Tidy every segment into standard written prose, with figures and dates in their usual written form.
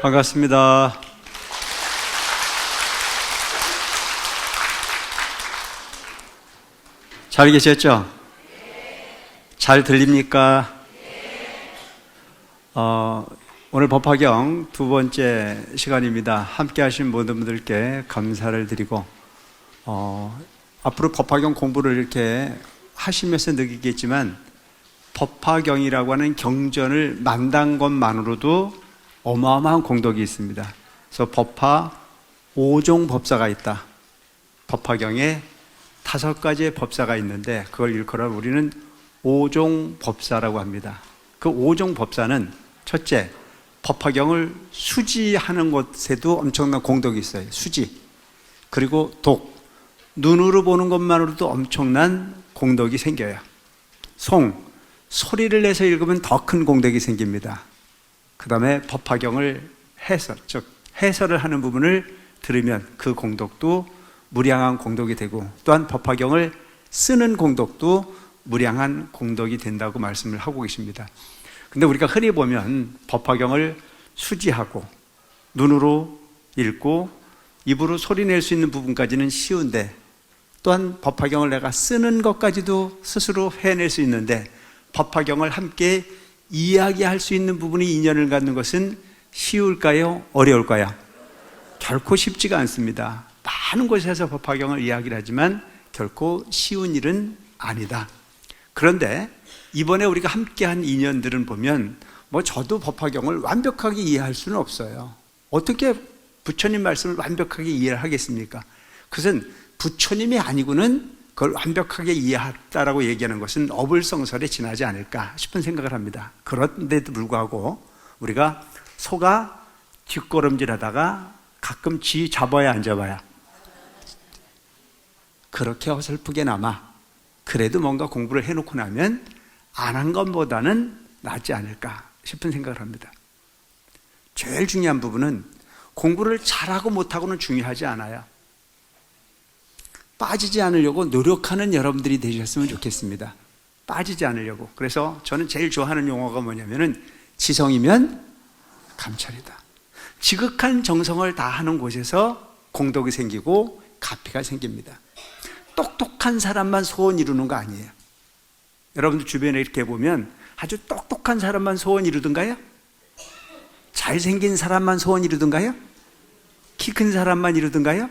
반갑습니다. 잘 계셨죠? 잘 들립니까? 오늘 법화경 두 번째 시간입니다. 함께 하신 모든 분들께 감사를 드리고 앞으로 법화경 공부를 이렇게 하시면서 느끼겠지만 법화경이라고 하는 경전을 만난 것만으로도 어마어마한 공덕이 있습니다. 그래서 법화 5종 법사가 있다. 법화경에 5가지의 법사가 있는데 그걸 일컬어 우리는 5종 법사라고 합니다. 그 5종 법사는 첫째, 법화경을 수지하는 것에도 엄청난 공덕이 있어요. 수지. 그리고 독. 눈으로 보는 것만으로도 엄청난 공덕이 생겨요. 송. 소리를 내서 읽으면 더 큰 공덕이 생깁니다. 그 다음에 법화경을 해설, 즉 해설을 하는 부분을 들으면 그 공덕도 무량한 공덕이 되고, 또한 법화경을 쓰는 공덕도 무량한 공덕이 된다고 말씀을 하고 계십니다. 근데 우리가 흔히 보면 법화경을 수지하고 눈으로 읽고 입으로 소리 낼 수 있는 부분까지는 쉬운데, 또한 법화경을 내가 쓰는 것까지도 스스로 해낼 수 있는데 법화경을 함께 이야기할 수 있는 부분이 인연을 갖는 것은 쉬울까요? 어려울까요? 결코 쉽지가 않습니다. 많은 곳에서 법화경을 이야기를 하지만 결코 쉬운 일은 아니다. 그런데 이번에 우리가 함께한 인연들은 보면 저도 법화경을 완벽하게 이해할 수는 없어요. 어떻게 부처님 말씀을 완벽하게 이해를 하겠습니까? 그것은 부처님이 아니고는 그걸 완벽하게 이해했다라고 얘기하는 것은 어불성설에 지나지 않을까 싶은 생각을 합니다. 그런데도 불구하고 우리가 소가 뒷걸음질하다가 가끔 쥐 잡아야 안 잡아야 그렇게 어설프게나마 그래도 뭔가 공부를 해놓고 나면 안 한 것보다는 낫지 않을까 싶은 생각을 합니다. 제일 중요한 부분은 공부를 잘하고 못하고는 중요하지 않아요. 빠지지 않으려고 노력하는 여러분들이 되셨으면 좋겠습니다. 빠지지 않으려고. 그래서 저는 제일 좋아하는 용어가 뭐냐면은 지성이면 감찰이다. 지극한 정성을 다하는 곳에서 공덕이 생기고 가피가 생깁니다. 똑똑한 사람만 소원 이루는 거 아니에요. 여러분들 주변에 이렇게 보면 아주 똑똑한 사람만 소원 이루던가요? 잘생긴 사람만 소원 이루던가요? 키 큰 사람만 이루던가요?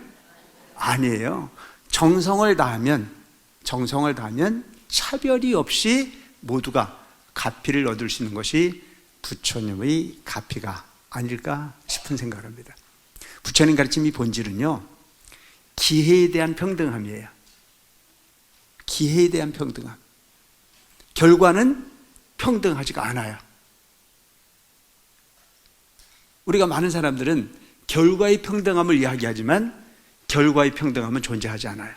아니에요. 정성을 다하면 차별이 없이 모두가 가피를 얻을 수 있는 것이 부처님의 가피가 아닐까 싶은 생각을 합니다. 부처님 가르침의 본질은요, 기회에 대한 평등함이에요. 기회에 대한 평등함. 결과는 평등하지가 않아요. 우리가 많은 사람들은 결과의 평등함을 이야기하지만 결과의 평등함은 존재하지 않아요.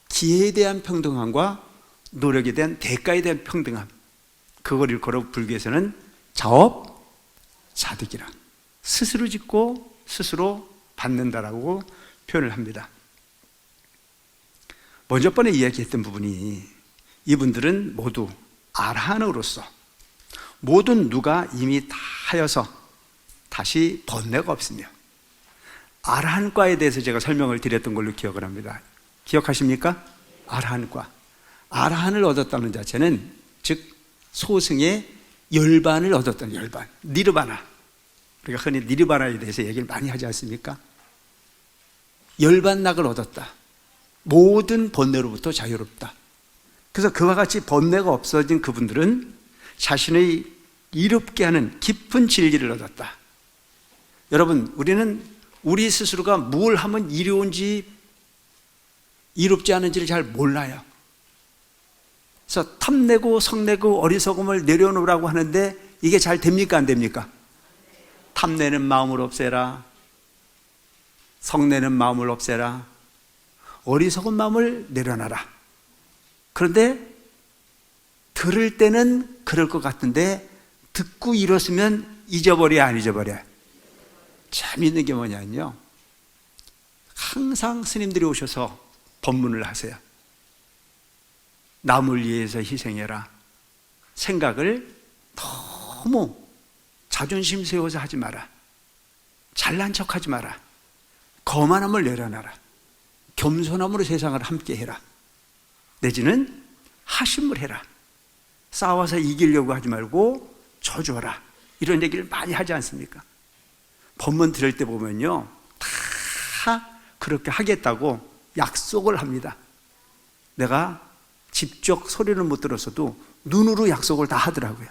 기회에 대한 평등함과 노력에 대한 대가에 대한 평등함, 그걸 일컬어 불교에서는 자업자득이라, 스스로 짓고 스스로 받는다라고 표현을 합니다. 먼저 번에 이야기했던 부분이 이분들은 모두 아라한으로서 모든 누가 이미 다 하여서 다시 번뇌가 없으며, 아라한과에 대해서 제가 설명을 드렸던 걸로 기억을 합니다. 기억하십니까? 아라한과. 아라한을 얻었다는 자체는 즉 소승의 열반을 얻었다는, 열반, 니르바나. 우리가 흔히 니르바나에 대해서 얘기를 많이 하지 않습니까? 열반락을 얻었다. 모든 번뇌로부터 자유롭다. 그래서 그와 같이 번뇌가 없어진 그분들은 자신의 이롭게 하는 깊은 진리를 얻었다. 여러분, 우리는 우리 스스로가 뭘 하면 이로운지 이롭지 않은지를 잘 몰라요. 그래서 탐내고 성내고 어리석음을 내려놓으라고 하는데 이게 잘 됩니까? 안 됩니까? 탐내는 마음을 없애라, 성내는 마음을 없애라, 어리석은 마음을 내려놔라. 그런데 들을 때는 그럴 것 같은데 듣고 일었으면 잊어버려야 안 잊어버려요? 재미있는 게 뭐냐면요, 항상 스님들이 오셔서 법문을 하세요. 남을 위해서 희생해라. 생각을 너무 자존심 세워서 하지 마라. 잘난 척하지 마라. 거만함을 내려놔라. 겸손함으로 세상을 함께 해라. 내지는 하심을 해라. 싸워서 이기려고 하지 말고 져줘라. 이런 얘기를 많이 하지 않습니까? 법문 들을 때 보면요, 다 그렇게 하겠다고 약속을 합니다. 내가 직접 소리를 못 들었어도 눈으로 약속을 다 하더라고요.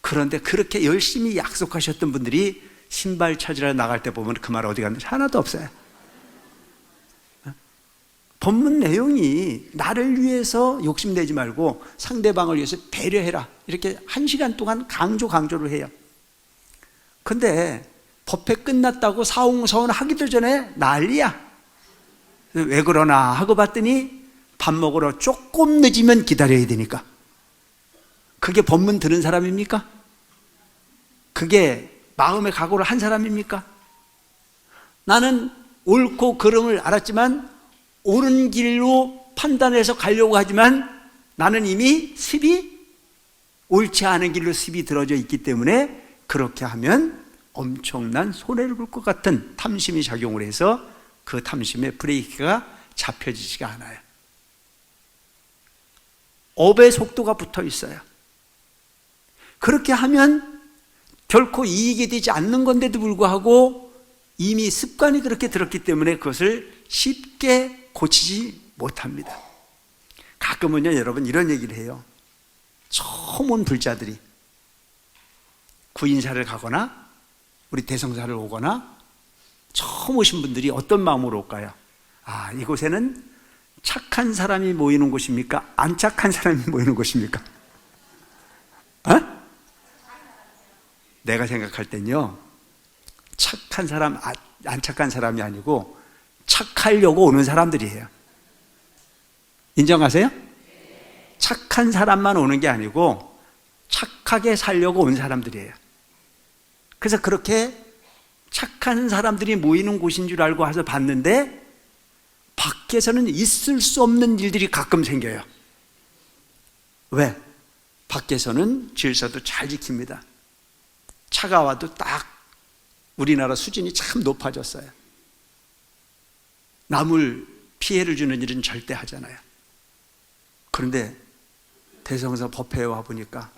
그런데 그렇게 열심히 약속하셨던 분들이 신발 찾으러 나갈 때 보면 그 말 어디 갔는지 하나도 없어요. 법문 내용이 나를 위해서 욕심내지 말고 상대방을 위해서 배려해라, 이렇게 1시간 동안 강조를 해요. 근데 법회 끝났다고 사옹서원 하기도 전에 난리야. 왜 그러나 하고 봤더니 밥 먹으러 조금 늦으면 기다려야 되니까. 그게 법문 들은 사람입니까? 그게 마음의 각오를 한 사람입니까? 나는 옳고 그름을 알았지만 옳은 길로 판단해서 가려고 하지만 나는 이미 습이 옳지 않은 길로 습이 들어져 있기 때문에 그렇게 하면 엄청난 손해를 볼 것 같은 탐심이 작용을 해서 그 탐심의 브레이크가 잡혀지지가 않아요. 업의 속도가 붙어 있어요. 그렇게 하면 결코 이익이 되지 않는 건데도 불구하고 이미 습관이 그렇게 들었기 때문에 그것을 쉽게 고치지 못합니다. 가끔은요, 여러분 이런 얘기를 해요. 처음 온 불자들이 구인사를 가거나 우리 대성사를 오거나 처음 오신 분들이 어떤 마음으로 올까요? 아, 이곳에는 착한 사람이 모이는 곳입니까? 안 착한 사람이 모이는 곳입니까? 내가 생각할 땐요, 착한 사람, 안 착한 사람이 아니고 착하려고 오는 사람들이에요. 인정하세요? 착한 사람만 오는 게 아니고 착하게 살려고 온 사람들이에요. 그래서 그렇게 착한 사람들이 모이는 곳인 줄 알고 와서 봤는데 밖에서는 있을 수 없는 일들이 가끔 생겨요. 왜? 밖에서는 질서도 잘 지킵니다. 차가 와도 딱 우리나라 수준이 참 높아졌어요. 남을 피해를 주는 일은 절대 하잖아요. 그런데 대성사 법회에 와보니까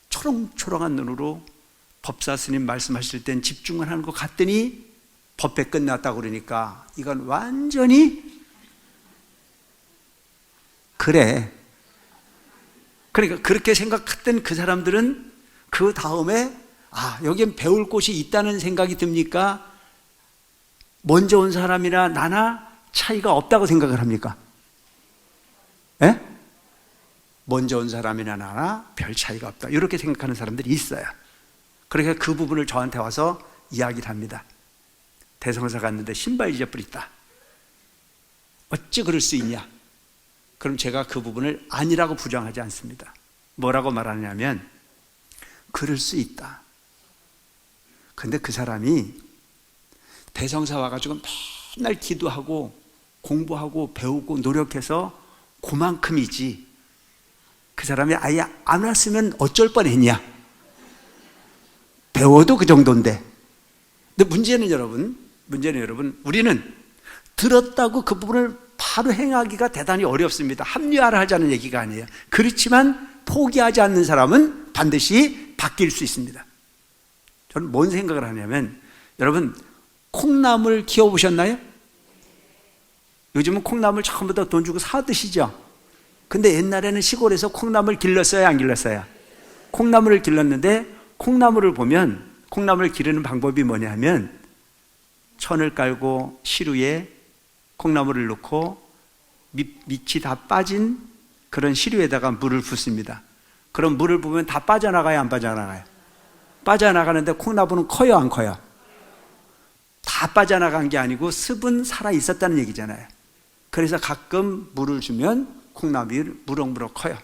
초롱초롱한 눈으로 법사 스님 말씀하실 땐 집중을 하는 것 같더니 법회 끝났다고 그러니까 이건 완전히 그래. 그러니까 그렇게 생각했던 그 사람들은 그 다음에 여긴 배울 곳이 있다는 생각이 듭니까? 먼저 온 사람이나 나나 차이가 없다고 생각을 합니까? 예? 먼저 온 사람이나 나나 별 차이가 없다, 이렇게 생각하는 사람들이 있어요. 그러니까 그 부분을 저한테 와서 이야기를 합니다. 대성사 갔는데 신발 잊어버렸다. 어찌 그럴 수 있냐? 그럼 제가 그 부분을 아니라고 부정하지 않습니다. 뭐라고 말하냐면 그럴 수 있다. 근데 그 사람이 대성사 와가지고 맨날 기도하고 공부하고 배우고 노력해서 그만큼이지, 그 사람이 아예 안 왔으면 어쩔 뻔했냐? 배워도 그 정도인데. 근데 문제는 여러분, 우리는 들었다고 그 부분을 바로 행하기가 대단히 어렵습니다. 합리화를 하자는 얘기가 아니에요. 그렇지만 포기하지 않는 사람은 반드시 바뀔 수 있습니다. 저는 뭔 생각을 하냐면, 여러분 콩나물 키워보셨나요? 요즘은 콩나물 전부 다 돈 주고 사 드시죠? 근데 옛날에는 시골에서 콩나물 길렀어요, 안 길렀어요? 콩나물을 길렀는데, 콩나물을 보면 콩나물을 기르는 방법이 뭐냐 하면 천을 깔고 시루에 콩나물을 넣고 밑이 다 빠진 그런 시루에다가 물을 붓습니다. 그럼 물을 부으면 다 빠져나가요, 안 빠져나가요? 빠져나가는데 콩나물은 커요, 안 커요? 다 빠져나간 게 아니고 습은 살아 있었다는 얘기잖아요. 그래서 가끔 물을 주면 콩나물이 무럭무럭 커요.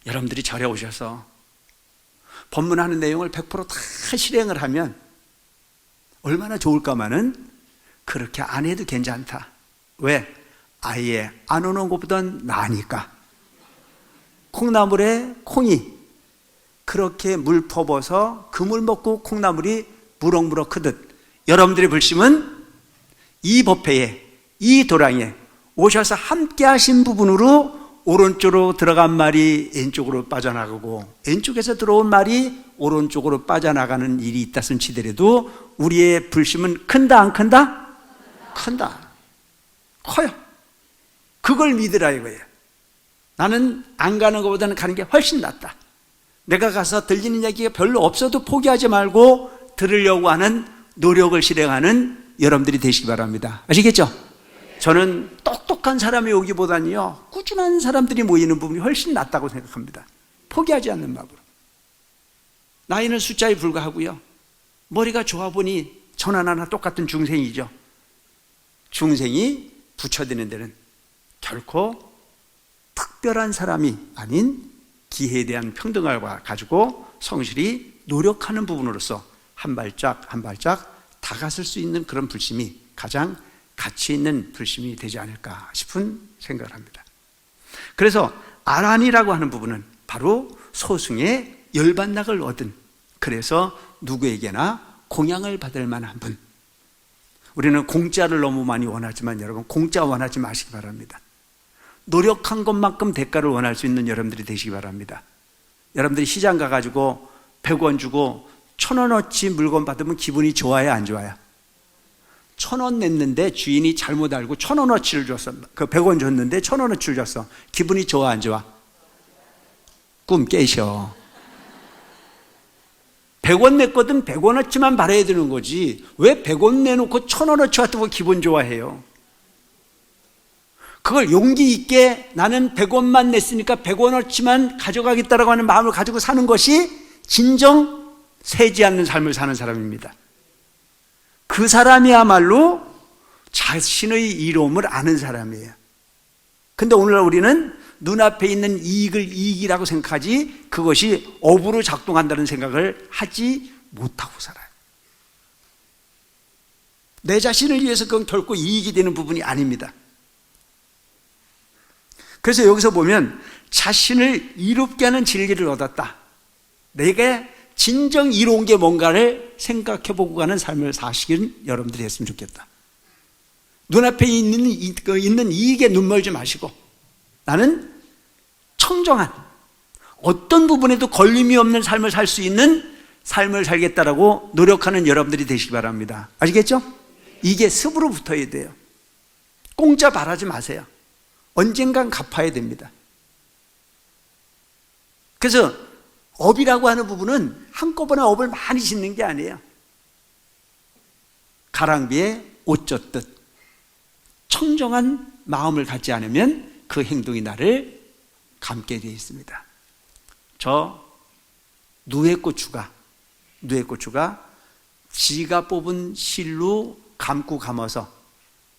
여러분들이 절에 오셔서 법문하는 내용을 100%다 실행을 하면 얼마나 좋을까마는 그렇게 안 해도 괜찮다. 왜? 아예 안 오는 것보단 나으니까. 콩나물에 콩이 그렇게 물 퍼부어서 그 물 먹고 콩나물이 무럭무럭 크듯 여러분들의 불심은 이 법회에, 이 도량에 오셔서 함께 하신 부분으로 오른쪽으로 들어간 말이 왼쪽으로 빠져나가고 왼쪽에서 들어온 말이 오른쪽으로 빠져나가는 일이 있다 손치더라도 우리의 불심은 큰다 안 큰다? 큰다. 커요. 그걸 믿으라 이거예요. 나는 안 가는 것보다는 가는 게 훨씬 낫다. 내가 가서 들리는 얘기가 별로 없어도 포기하지 말고 들으려고 하는 노력을 실행하는 여러분들이 되시기 바랍니다. 아시겠죠? 저는 똑똑한 사람이 오기보다는요 꾸준한 사람들이 모이는 부분이 훨씬 낫다고 생각합니다. 포기하지 않는 마음으로. 나이는 숫자에 불과하고요, 머리가 좋아 보니 전 하나 똑같은 중생이죠. 중생이 부처되는 데는 결코 특별한 사람이 아닌 기회에 대한 평등을 가지고 성실히 노력하는 부분으로서 한 발짝 한 발짝 다가설 수 있는 그런 불심이 가장 가치 있는 불심이 되지 않을까 싶은 생각을 합니다. 그래서 아란이라고 하는 부분은 바로 소승의 열반낙을 얻은, 그래서 누구에게나 공양을 받을 만한 분. 우리는 공짜를 너무 많이 원하지만 여러분 공짜 원하지 마시기 바랍니다. 노력한 것만큼 대가를 원할 수 있는 여러분들이 되시기 바랍니다. 여러분들이 시장 가가지고 100원 주고 1,000원어치 물건 받으면 기분이 좋아요 안 좋아요? 1,000원 냈는데 주인이 잘못 알고 1,000원어치를 줬어. 그 100원 줬는데 1,000원어치를 줬어. 기분이 좋아 안 좋아? 꿈 깨셔. 100원 냈거든 100원어치만 받아야 되는 거지 왜 100원 내놓고 1,000원어치 왔다고 기분 좋아해요? 그걸 용기 있게 나는 100원만 냈으니까 100원어치만 가져가겠다라고 하는 마음을 가지고 사는 것이 진정 세지 않는 삶을 사는 사람입니다. 그 사람이야말로 자신의 이로움을 아는 사람이에요. 근데 오늘날 우리는 눈앞에 있는 이익을 이익이라고 생각하지 그것이 업으로 작동한다는 생각을 하지 못하고 살아요. 내 자신을 위해서 그건 결코 이익이 되는 부분이 아닙니다. 그래서 여기서 보면 자신을 이롭게 하는 진리를 얻었다. 내게 진정 이로운 게 뭔가를 생각해보고 가는 삶을 사시길 여러분들이 했으면 좋겠다. 눈앞에 있는 이익에 눈멀지 마시고 나는 청정한 어떤 부분에도 걸림이 없는 삶을 살 수 있는 삶을 살겠다라고 노력하는 여러분들이 되시기 바랍니다. 아시겠죠? 이게 습으로 붙어야 돼요. 공짜 바라지 마세요. 언젠간 갚아야 됩니다. 그래서 업이라고 하는 부분은 한꺼번에 업을 많이 짓는 게 아니에요. 가랑비에 옷 젖듯 청정한 마음을 갖지 않으면 그 행동이 나를 감게 되어 있습니다. 저 누에고추가 지가 뽑은 실로 감고 감아서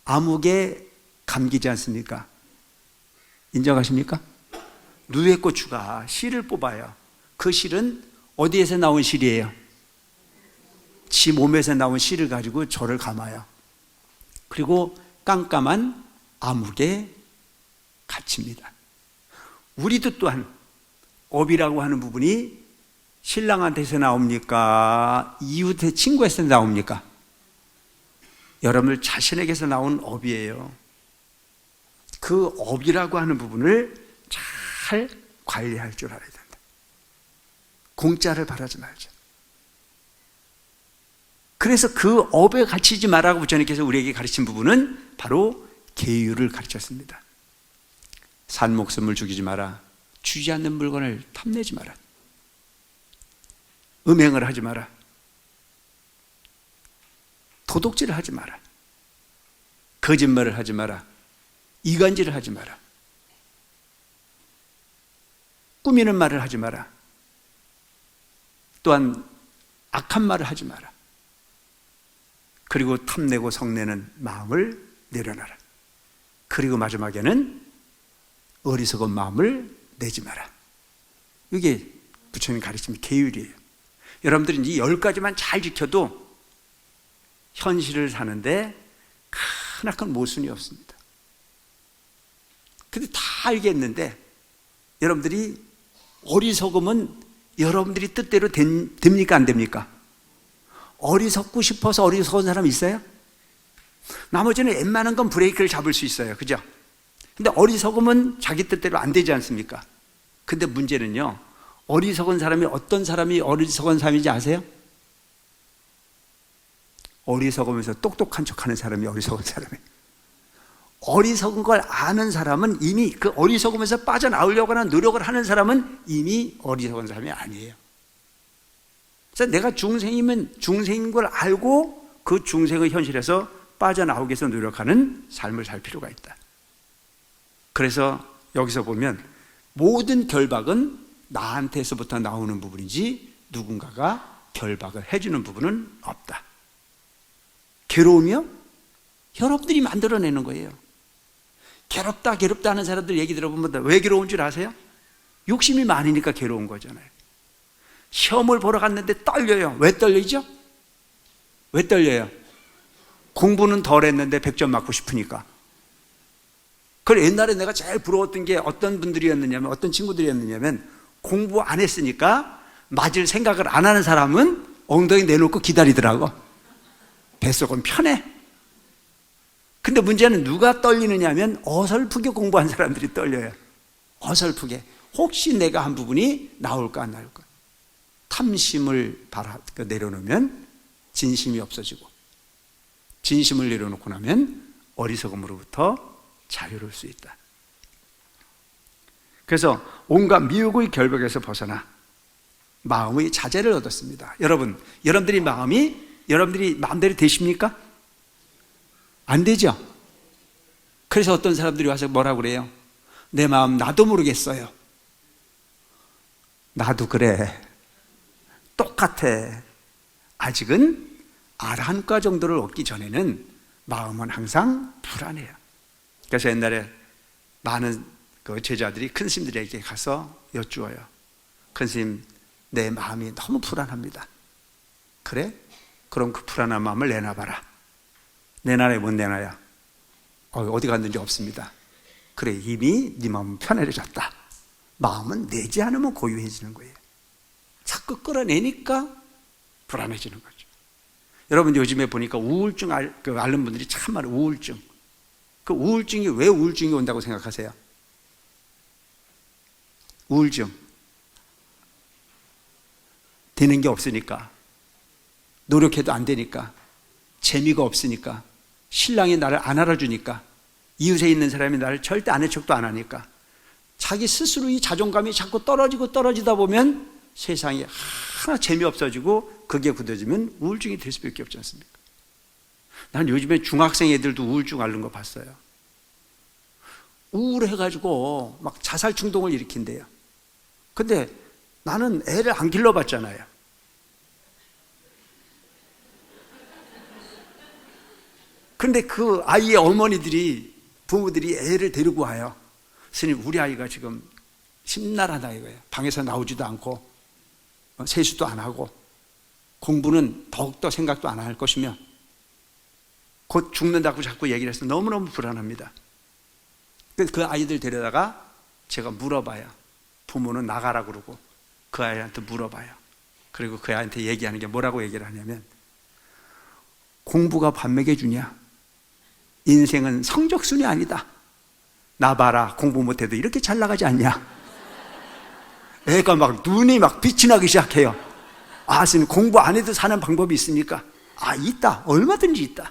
아무개 감기지 않습니까? 인정하십니까? 누에고추가 실을 뽑아요. 그 실은 어디에서 나온 실이에요? 지 몸에서 나온 실을 가지고 저를 감아요. 그리고 깜깜한 암흑에 갇힙니다. 우리도 또한 업이라고 하는 부분이 신랑한테서 나옵니까? 이웃의 친구에서 나옵니까? 여러분들 자신에게서 나온 업이에요. 그 업이라고 하는 부분을 잘 관리할 줄 알아야 된다. 공짜를 바라지 말자. 그래서 그 업에 갇히지 말라고 부처님께서 우리에게 가르친 부분은 바로 계율을 가르쳤습니다. 산 목숨을 죽이지 마라. 주지 않는 물건을 탐내지 마라. 음행을 하지 마라. 도둑질을 하지 마라. 거짓말을 하지 마라. 이간질을 하지 마라. 꾸미는 말을 하지 마라. 또한 악한 말을 하지 마라. 그리고 탐내고 성내는 마음을 내려놔라. 그리고 마지막에는 어리석은 마음을 내지 마라. 이게 부처님 가르치는 계율이에요. 여러분들이 이 10가지만 잘 지켜도 현실을 사는데 크나큰 모순이 없습니다. 근데 다 알겠는데 여러분들이 어리석음은 여러분들이 뜻대로 됩니까? 안 됩니까? 어리석고 싶어서 어리석은 사람 있어요? 나머지는 웬만한 건 브레이크를 잡을 수 있어요. 그죠? 근데 어리석으면 자기 뜻대로 안 되지 않습니까? 근데 문제는요, 어리석은 사람이 어떤 사람이 어리석은 사람인지 아세요? 어리석으면서 똑똑한 척하는 사람이 어리석은 사람이에요. 어리석은 걸 아는 사람은 이미 그 어리석으면서 빠져나오려고 하는 노력을 하는 사람은 이미 어리석은 사람이 아니에요. 그래서 내가 중생이면 중생인 걸 알고 그 중생의 현실에서 빠져나오기 위해서 노력하는 삶을 살 필요가 있다. 그래서 여기서 보면 모든 결박은 나한테서부터 나오는 부분이지 누군가가 결박을 해주는 부분은 없다. 괴로우며 여러분들이 만들어내는 거예요. 괴롭다 하는 사람들 얘기 들어보면 왜 괴로운 줄 아세요? 욕심이 많으니까 괴로운 거잖아요. 시험을 보러 갔는데 떨려요. 왜 떨리죠? 왜 떨려요? 공부는 덜 했는데 100점 맞고 싶으니까. 그래, 옛날에 내가 제일 부러웠던 게 어떤 분들이었느냐면, 어떤 친구들이었느냐면, 공부 안 했으니까 맞을 생각을 안 하는 사람은 엉덩이 내놓고 기다리더라고. 뱃속은 편해. 근데 문제는 누가 떨리느냐 하면 어설프게 공부한 사람들이 떨려요. 어설프게. 혹시 내가 한 부분이 나올까 안 나올까. 탐심을 내려놓으면 진심이 없어지고, 진심을 내려놓고 나면 어리석음으로부터 자유로울 수 있다. 그래서 온갖 미혹의 결박에서 벗어나 마음의 자제를 얻었습니다. 여러분들이 마음대로 되십니까? 안 되죠? 그래서 어떤 사람들이 와서 뭐라고 그래요? 내 마음 나도 모르겠어요. 나도 그래. 똑같아. 아직은 아라한과 정도를 얻기 전에는 마음은 항상 불안해요. 그래서 옛날에 많은 그 제자들이 큰 스님들에게 가서 여쭈어요. 큰 스님, 내 마음이 너무 불안합니다. 그래? 그럼 그 불안한 마음을 내놔봐라. 내놔야 못 내놔요? 어디 갔는지 없습니다. 그래, 이미 네 마음은 편해졌다. 마음은 내지 않으면 고요해지는 거예요. 자꾸 끌어내니까 불안해지는 거죠. 여러분, 요즘에 보니까 우울증 앓는 분들이 참 많아요. 우울증. 그 우울증이 왜 우울증이 온다고 생각하세요? 우울증. 되는 게 없으니까, 노력해도 안 되니까, 재미가 없으니까, 신랑이 나를 안 알아주니까, 이웃에 있는 사람이 나를 절대 아는 척도 안 하니까, 자기 스스로 이 자존감이 자꾸 떨어지다 보면 세상이 하나 재미없어지고 그게 굳어지면 우울증이 될 수밖에 없지 않습니까? 난 요즘에 중학생 애들도 우울증 앓는 거 봤어요. 우울해가지고 막 자살 충동을 일으킨대요. 근데 나는 애를 안 길러봤잖아요. 근데 그 아이의 부모들이 애를 데리고 와요. 스님, 우리 아이가 지금 심란하다 이거예요. 방에서 나오지도 않고 세수도 안 하고 공부는 더욱더 생각도 안 할 것이며 곧 죽는다고 자꾸 얘기를 해서 너무너무 불안합니다. 그 아이들 데려다가 제가 물어봐요. 부모는 나가라 그러고 그 아이한테 물어봐요. 그리고 그 아이한테 얘기하는 게 뭐라고 얘기를 하냐면, 공부가 밥 먹여주냐? 인생은 성적순이 아니다. 나 봐라, 공부 못해도 이렇게 잘 나가지 않냐? 애가 막 눈이 막 빛이 나기 시작해요. 아, 스님, 공부 안 해도 사는 방법이 있습니까? 아, 있다. 얼마든지 있다.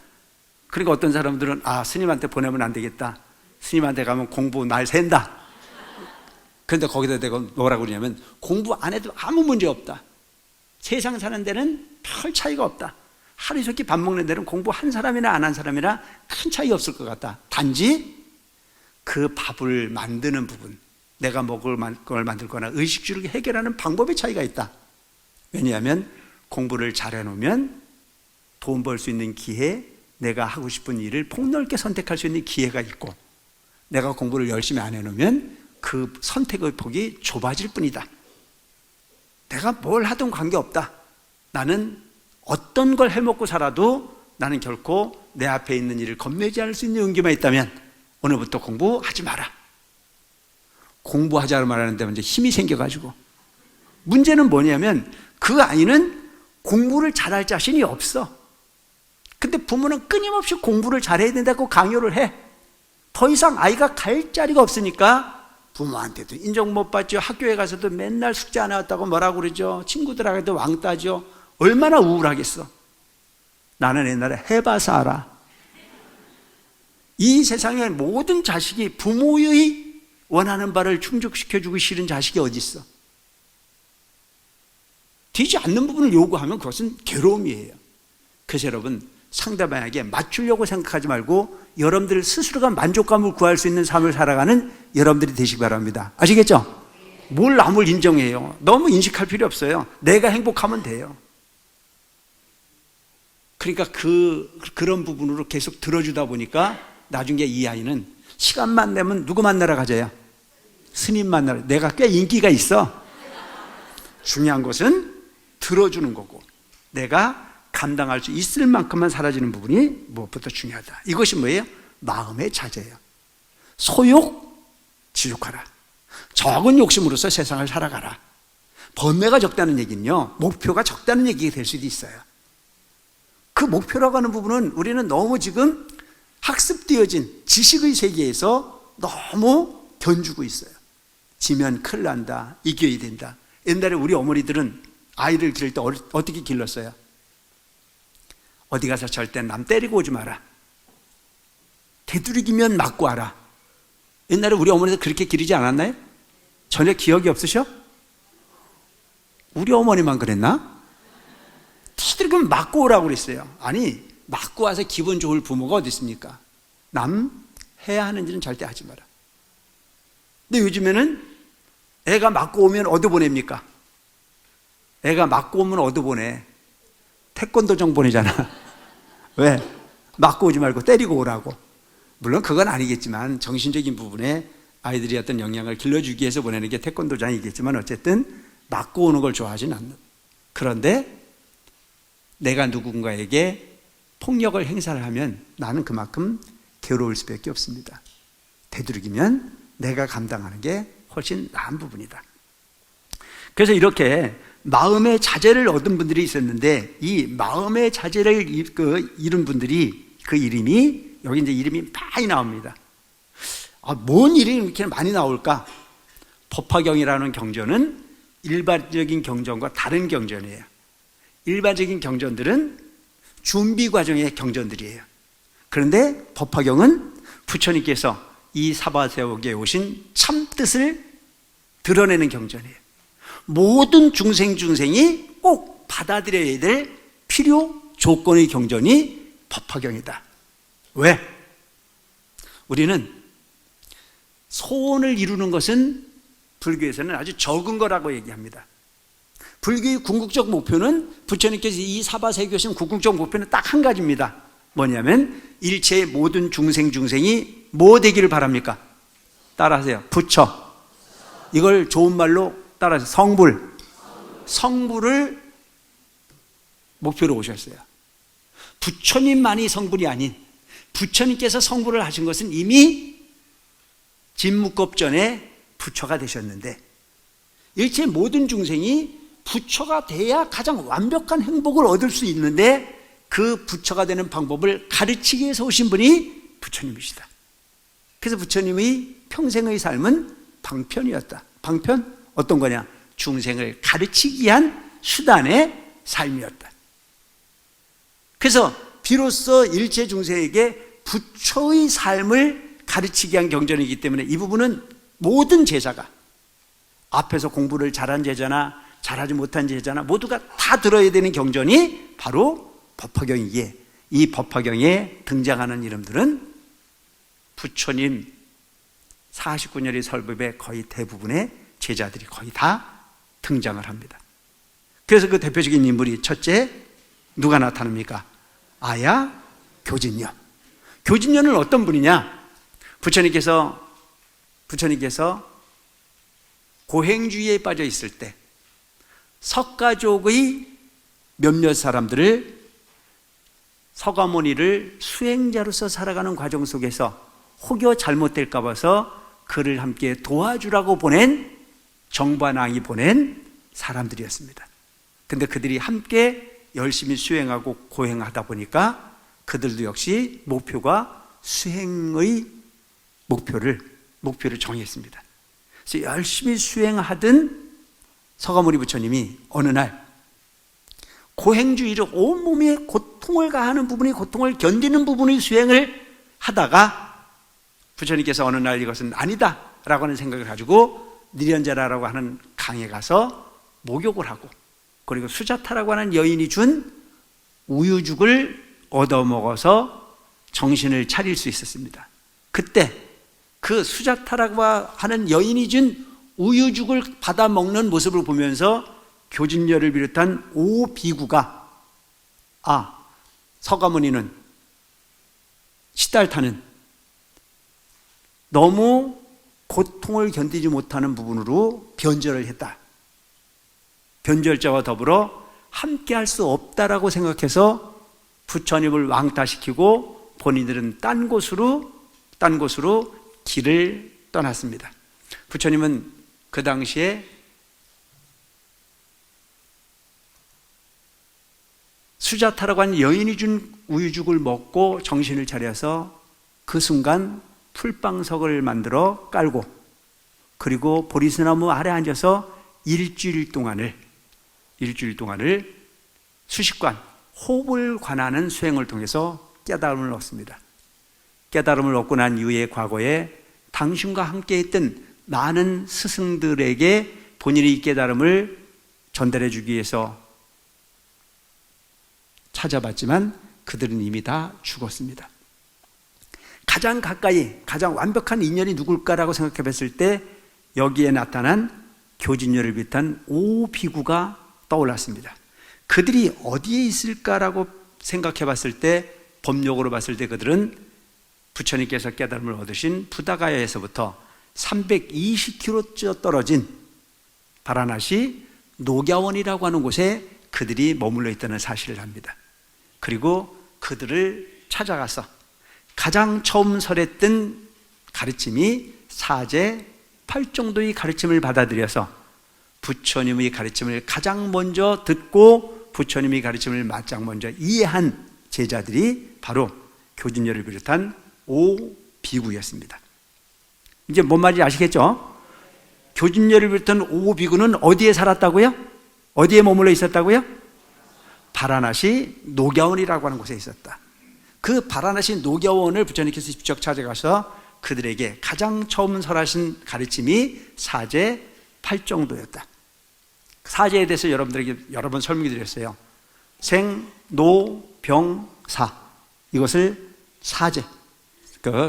그러니까 어떤 사람들은 스님한테 보내면 안 되겠다. 스님한테 가면 공부 날 샌다. 그런데 거기다 내가 뭐라고 그러냐면, 공부 안 해도 아무 문제 없다. 세상 사는 데는 별 차이가 없다. 하루 이렇게 밥 먹는 데는 공부 한 사람이나 안 한 사람이나 큰 차이 없을 것 같다. 단지 그 밥을 만드는 부분, 내가 먹을 걸 만들거나 의식주를 해결하는 방법의 차이가 있다. 왜냐하면 공부를 잘해놓으면 돈 벌 수 있는 기회, 내가 하고 싶은 일을 폭넓게 선택할 수 있는 기회가 있고, 내가 공부를 열심히 안 해놓으면 그 선택의 폭이 좁아질 뿐이다. 내가 뭘 하든 관계없다. 나는 어떤 걸 해먹고 살아도 나는 결코 내 앞에 있는 일을 겁내지 않을 수 있는 용기만 있다면 오늘부터 공부하지 마라. 공부하자고 말하는데 먼저 힘이 생겨가지고 문제는 뭐냐면 그 아이는 공부를 잘할 자신이 없어. 근데 부모는 끊임없이 공부를 잘해야 된다고 강요를 해. 더 이상 아이가 갈 자리가 없으니까 부모한테도 인정 못 받죠. 학교에 가서도 맨날 숙제 안 해왔다고 뭐라고 그러죠. 친구들하고도 왕따죠. 얼마나 우울하겠어. 나는 옛날에 해봐서 알아. 이 세상에 모든 자식이 부모의 원하는 바를 충족시켜주고 싫은 자식이 어디 있어? 되지 않는 부분을 요구하면 그것은 괴로움이에요. 그래서 여러분, 상대방에게 맞추려고 생각하지 말고 여러분들 스스로가 만족감을 구할 수 있는 삶을 살아가는 여러분들이 되시기 바랍니다. 아시겠죠? 뭘 남을 인정해요. 너무 인식할 필요 없어요. 내가 행복하면 돼요. 그러니까 그런 부분으로 계속 들어주다 보니까 나중에 이 아이는 시간만 내면 누구 만나러 가자요? 스님 만나러. 내가 꽤 인기가 있어. 중요한 것은 들어주는 거고 내가 감당할 수 있을 만큼만 사라지는 부분이 무엇보다 중요하다. 이것이 뭐예요? 마음의 자제예요. 소욕 지족하라. 적은 욕심으로서 세상을 살아가라. 번뇌가 적다는 얘기는요, 목표가 적다는 얘기가 될 수도 있어요. 그 목표라고 하는 부분은 우리는 너무 지금 학습되어진 지식의 세계에서 너무 견주고 있어요. 지면 큰일 난다, 이겨야 된다. 옛날에 우리 어머니들은 아이를 기를 때 어떻게 길렀어요? 어디 가서 절대 남 때리고 오지 마라. 되도록이면 맞고 와라. 옛날에 우리 어머니도 그렇게 기르지 않았나요? 전혀 기억이 없으셔? 우리 어머니만 그랬나? 되도록이면 맞고 오라고 그랬어요. 아니, 맞고 와서 기분 좋을 부모가 어디 있습니까? 남 해야 하는 일은 절대 하지 마라. 근데 요즘에는 애가 맞고 오면 어디 보냅니까? 애가 맞고 오면 어디 보내? 태권도장 보내잖아. 왜? 맞고 오지 말고 때리고 오라고. 물론 그건 아니겠지만 정신적인 부분에 아이들이 어떤 영향을 길러주기 위해서 보내는 게 태권도장이겠지만 어쨌든 맞고 오는 걸 좋아하지는 않는. 그런데 내가 누군가에게 폭력을 행사를 하면 나는 그만큼 괴로울 수밖에 없습니다. 되도록이면 내가 감당하는 게 훨씬 나은 부분이다. 그래서 이렇게 마음의 자제를 얻은 분들이 있었는데 이 마음의 자제를 이룬 분들이 그 이름이 여기 이제 이름이 많이 나옵니다. 뭔 이름이 이렇게 많이 나올까? 법화경이라는 경전은 일반적인 경전과 다른 경전이에요. 일반적인 경전들은 준비 과정의 경전들이에요. 그런데 법화경은 부처님께서 이 사바세옥에 오신 참 뜻을 드러내는 경전이에요. 모든 중생이 꼭 받아들여야 될 필요 조건의 경전이 법화경이다. 왜? 우리는 소원을 이루는 것은 불교에서는 아주 적은 거라고 얘기합니다. 불교의 궁극적 목표는 부처님께서 이 사바세계에 오신 궁극적 목표는 딱 한 가지입니다. 뭐냐면 일체의 모든 중생이 뭐 되기를 바랍니까? 따라하세요. 부처. 이걸 좋은 말로 따라서 성불을 목표로 오셨어요. 부처님만이 성불이 아닌 부처님께서 성불을 하신 것은 이미 진묵급 전에 부처가 되셨는데 일체 모든 중생이 부처가 돼야 가장 완벽한 행복을 얻을 수 있는데 그 부처가 되는 방법을 가르치기 위해서 오신 분이 부처님이시다. 그래서 부처님의 평생의 삶은 방편이었다. 방편? 어떤 거냐? 중생을 가르치기 위한 수단의 삶이었다. 그래서 비로소 일체 중생에게 부처의 삶을 가르치기 위한 경전이기 때문에 이 부분은 모든 제자가 앞에서 공부를 잘한 제자나 잘하지 못한 제자나 모두가 다 들어야 되는 경전이 바로 법화경이기에 이 법화경에 등장하는 이름들은 부처님 49년의 설법의 거의 대부분의 제자들이 거의 다 등장을 합니다. 그래서 그 대표적인 인물이 첫째 누가 나타납니까? 아야 교진녀. 교진녀는 어떤 분이냐? 부처님께서 고행주의에 빠져 있을 때 석가족의 몇몇 사람들을 서가모니를 수행자로서 살아가는 과정 속에서 혹여 잘못될까 봐서 그를 함께 도와주라고 보낸 정반왕이 보낸 사람들이었습니다. 근데 그들이 함께 열심히 수행하고 고행하다 보니까 그들도 역시 목표가 수행의 목표를 정했습니다. 그래서 열심히 수행하던 서가모니 부처님이 어느 날 고행주의로 온몸에 고통을 가하는 부분이, 고통을 견디는 부분의 수행을 하다가 부처님께서 어느 날 이것은 아니다 라고 하는 생각을 가지고 니련자라라고 하는 강에 가서 목욕을 하고, 그리고 수자타라고 하는 여인이 준 우유죽을 얻어먹어서 정신을 차릴 수 있었습니다. 그때 그 수자타라고 하는 여인이 준 우유죽을 받아 먹는 모습을 보면서 교진녀를 비롯한 5비구가 서가모니는, 시달타는 너무 고통을 견디지 못하는 부분으로 변절을 했다. 변절자와 더불어 함께 할 수 없다라고 생각해서 부처님을 왕따시키고 본인들은 딴 곳으로 길을 떠났습니다. 부처님은 그 당시에 수자타라고 하는 여인이 준 우유죽을 먹고 정신을 차려서 그 순간 풀방석을 만들어 깔고, 그리고 보리스나무 아래 앉아서 일주일 동안을 수식관, 호흡을 관하는 수행을 통해서 깨달음을 얻습니다. 깨달음을 얻고 난 이후에 과거에 당신과 함께 했던 많은 스승들에게 본인의 깨달음을 전달해 주기 위해서 찾아봤지만 그들은 이미 다 죽었습니다. 가장 가까이, 가장 완벽한 인연이 누굴까라고 생각해 봤을 때 여기에 나타난 교진녀를 비롯한 5비구가 떠올랐습니다. 그들이 어디에 있을까라고 생각해 봤을 때, 법력으로 봤을 때 그들은 부처님께서 깨달음을 얻으신 부다가야에서부터 320km 떨어진 바라나시 녹야원이라고 하는 곳에 그들이 머물러 있다는 사실을 합니다. 그리고 그들을 찾아가서 가장 처음 설했던 가르침이 사제 8정도의 가르침을 받아들여서 부처님의 가르침을 가장 먼저 듣고 부처님의 가르침을 가장 먼저 이해한 제자들이 바로 교진녀를 비롯한 5비구였습니다. 이제 뭔 말인지 아시겠죠? 교진녀를 비롯한 5비구는 어디에 살았다고요? 어디에 머물러 있었다고요? 바라나시 녹야원이라고 하는 곳에 있었다. 그 바라나시 녹야원을 부처님께서 직접 찾아가서 그들에게 가장 처음 설하신 가르침이 사제 8정도였다. 사제에 대해서 여러분들에게 여러 번 설명해 드렸어요. 생, 노, 병, 사. 이것을 사제,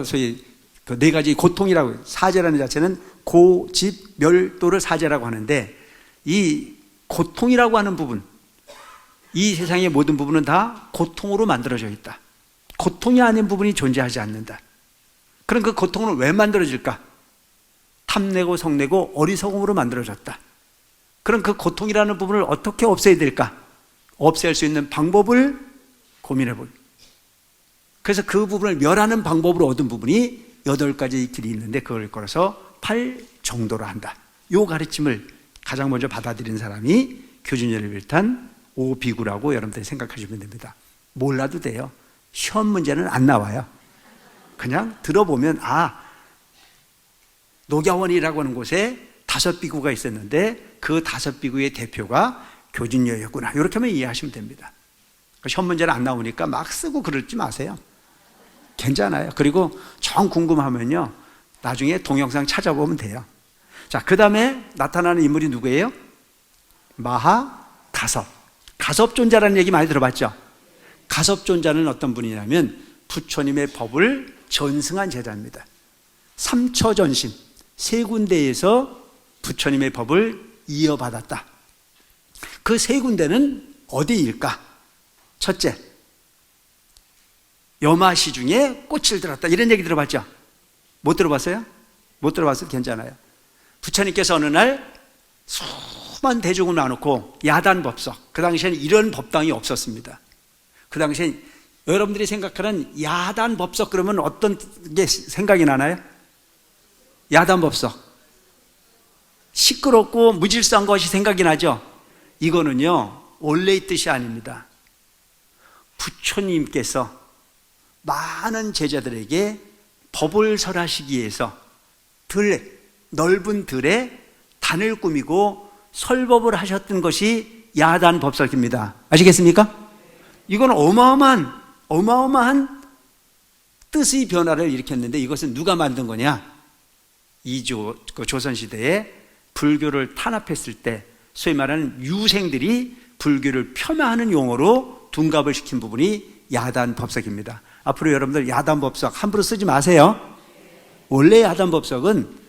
소위 그 네 가지 고통이라고, 사제라는 자체는 고, 집, 멸도를 사제라고 하는데, 이 고통이라고 하는 부분, 이 세상의 모든 부분은 다 고통으로 만들어져 있다. 고통이 아닌 부분이 존재하지 않는다. 그럼 그 고통은 왜 만들어질까? 탐내고 성내고 어리석음으로 만들어졌다. 그럼 그 고통이라는 부분을 어떻게 없애야 될까? 없앨 수 있는 방법을 고민해 볼. 그래서 그 부분을 멸하는 방법으로 얻은 부분이 8가지 길이 있는데 그걸 걸어서 8정도로 한다. 이 가르침을 가장 먼저 받아들인 사람이 교진녀를 비롯한 5비구라고 여러분들이 생각하시면 됩니다. 몰라도 돼요. 시험 문제는 안 나와요. 그냥 들어보면 녹야원이라고 하는 곳에 5비구가 있었는데 그 5비구의 대표가 교진녀였구나. 이렇게 하면 이해하시면 됩니다. 시험 문제는 안 나오니까 막 쓰고 그러지 마세요. 괜찮아요. 그리고 정 궁금하면요, 나중에 동영상 찾아보면 돼요. 자, 그 다음에 나타나는 인물이 누구예요? 마하가섭. 가섭존자라는 얘기 많이 들어봤죠? 가섭존자는 어떤 분이냐면 부처님의 법을 전승한 제자입니다. 삼처전심, 3군데에서 부처님의 법을 이어받았다. 그 3군데는 어디일까? 첫째, 여마시 중에 꽃을 들었다. 이런 얘기 들어봤죠? 못 들어봤어요? 못 들어봤어요? 괜찮아요. 부처님께서 어느 날 수많은 대중을 나놓고 야단법석, 그 당시에는 이런 법당이 없었습니다. 그 당시엔 여러분들이 생각하는 야단법석 그러면 어떤 게 생각이 나나요? 야단법석. 시끄럽고 무질서한 것이 생각이 나죠? 이거는요, 원래의 뜻이 아닙니다. 부처님께서 많은 제자들에게 법을 설하시기 위해서 넓은 들에 단을 꾸미고 설법을 하셨던 것이 야단법석입니다. 아시겠습니까? 이건 어마어마한 뜻의 변화를 일으켰는데, 이것은 누가 만든 거냐? 조선시대에 불교를 탄압했을 때 소위 말하는 유생들이 불교를 폄하하는 용어로 둔갑을 시킨 부분이 야단법석입니다. 앞으로 여러분들 야단법석 함부로 쓰지 마세요. 원래 야단법석은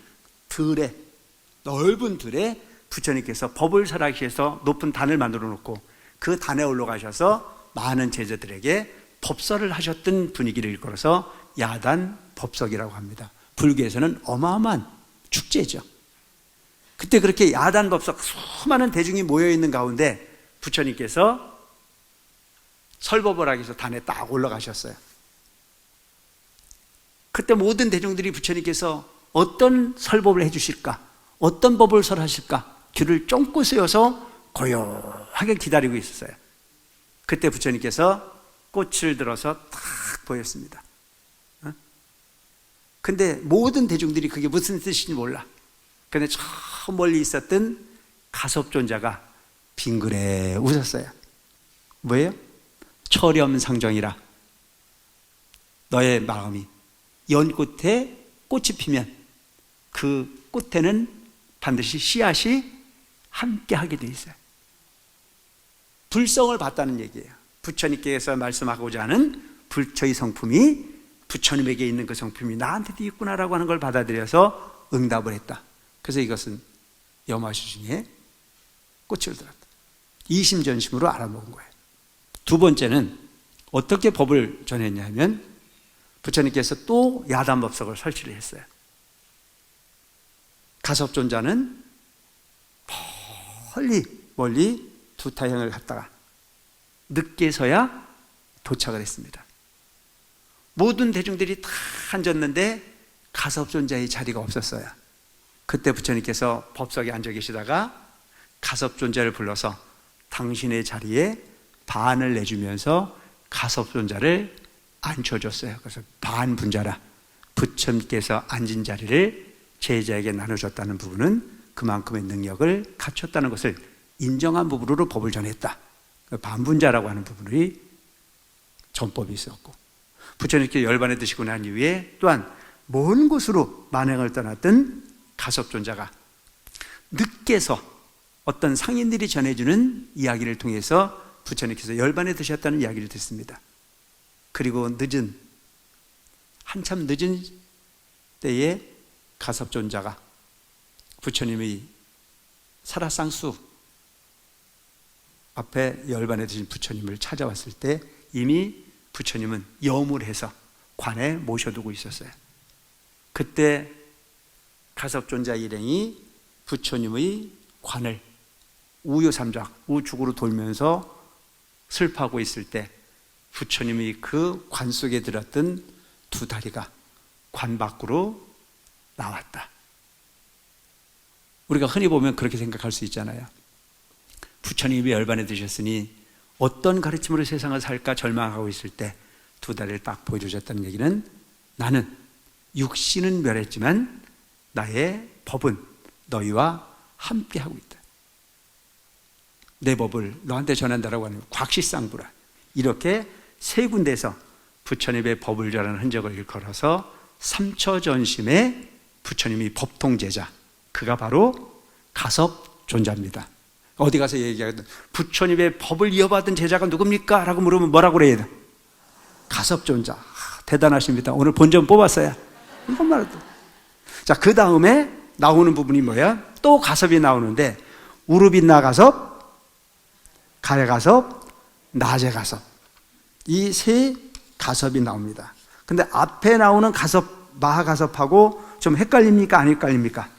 넓은 들에 부처님께서 법을 설하기 위해서 높은 단을 만들어 놓고 그 단에 올라가셔서 많은 제자들에게 법설을 하셨던 분위기를 일컬어서 야단법석이라고 합니다. 불교에서는 어마어마한 축제죠. 그때 그렇게 야단법석 수많은 대중이 모여있는 가운데 부처님께서 설법을 하기 위해서 단에 딱 올라가셨어요. 그때 모든 대중들이 부처님께서 어떤 설법을 해주실까, 어떤 법을 설하실까 귀를 쫑긋 세워서 고요하게 기다리고 있었어요. 그때 부처님께서 꽃을 들어서 탁 보였습니다. 근데 모든 대중들이 그게 무슨 뜻인지 몰라. 근데 저 멀리 있었던 가섭존자가 빙그레 웃었어요. 뭐예요? 철염상정이라. 너의 마음이 연꽃에 꽃이 피면 그 꽃에는 반드시 씨앗이 함께 하게 돼 있어요. 불성을 봤다는 얘기예요. 부처님께서 말씀하고자 하는 부처의 성품이, 부처님에게 있는 그 성품이 나한테도 있구나라고 하는 걸 받아들여서 응답을 했다. 그래서 이것은 염화수 중에 꽃을 들었다. 이심전심으로 알아먹은 거예요. 두 번째는 어떻게 법을 전했냐면 부처님께서 또 야단법석을 설치를 했어요. 가섭존자는 멀리 두타형을 갔다가 늦게서야 도착을 했습니다. 모든 대중들이 다 앉았는데 가섭존자의 자리가 없었어요. 그때 부처님께서 법석에 앉아 계시다가 가섭존자를 불러서 당신의 자리에 반을 내주면서 가섭존자를 앉혀줬어요. 그래서 반분자라, 부처님께서 앉은 자리를 제자에게 나눠줬다는 부분은 그만큼의 능력을 갖췄다는 것을 인정한 부분으로 법을 전했다. 반분자라고 하는 부분이 전법이 있었고, 부처님께 열반에 드시고 난 이후에 또한 먼 곳으로 만행을 떠났던 가섭존자가 늦게서 어떤 상인들이 전해주는 이야기를 통해서 부처님께서 열반에 드셨다는 이야기를 듣습니다. 그리고 한참 늦은 때에 가섭존자가 부처님의 설화상수 앞에 열반에 드신 부처님을 찾아왔을 때 이미 부처님은 염을 관에 모셔두고 있었어요. 그때 가섭존자 일행이 부처님의 관을 우유삼작, 우측으로 돌면서 슬퍼하고 있을 때 부처님의 그 관 속에 들었던 두 다리가 관 밖으로 나왔다. 우리가 흔히 보면 그렇게 생각할 수 있잖아요. 부처님이 열반에 드셨으니 어떤 가르침으로 세상을 살까 절망하고 있을 때 두 다리를 딱 보여주셨다는 얘기는, 나는 육신은 멸했지만 나의 법은 너희와 함께하고 있다. 내 법을 너한테 전한다라고 하는 곽시상부라. 이렇게 세 군데에서 부처님의 법을 전하는 흔적을 일컬어서 삼처전심의 부처님이 법통제자, 그가 바로 가섭존자입니다. 어디 가서 얘기하거든, 부처님의 법을 이어받은 제자가 누굽니까? 라고 물으면 뭐라고 그래야 돼? 가섭존자. 대단하십니다. 오늘 본전 뽑았어요. 이것만 해도. 자, 그 다음에 나오는 부분이 뭐야? 또 가섭이 나오는데, 우르빈나 가섭, 가야 가섭, 나제 가섭, 이 세 가섭이 나옵니다. 근데 앞에 나오는 가섭, 마하 가섭하고 좀 헷갈립니까? 안 헷갈립니까?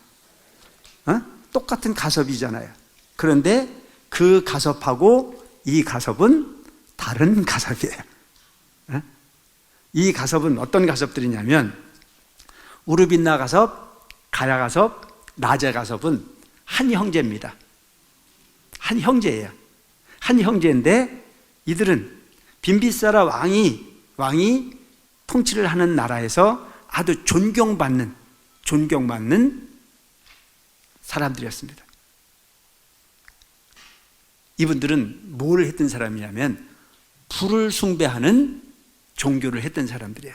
똑같은 가섭이잖아요. 그런데 그 가섭하고 이 가섭은 다른 가섭이에요. 이 가섭은 어떤 가섭들이냐면, 우르빈나 가섭, 가야 가섭, 나제 가섭은 한 형제입니다. 한 형제예요. 한 형제인데 이들은 빈비사라 왕이 통치를 하는 나라에서 아주 존경받는 사람들이었습니다. 이분들은 뭘 했던 사람이냐면 불을 숭배하는 종교를 했던 사람들이에요.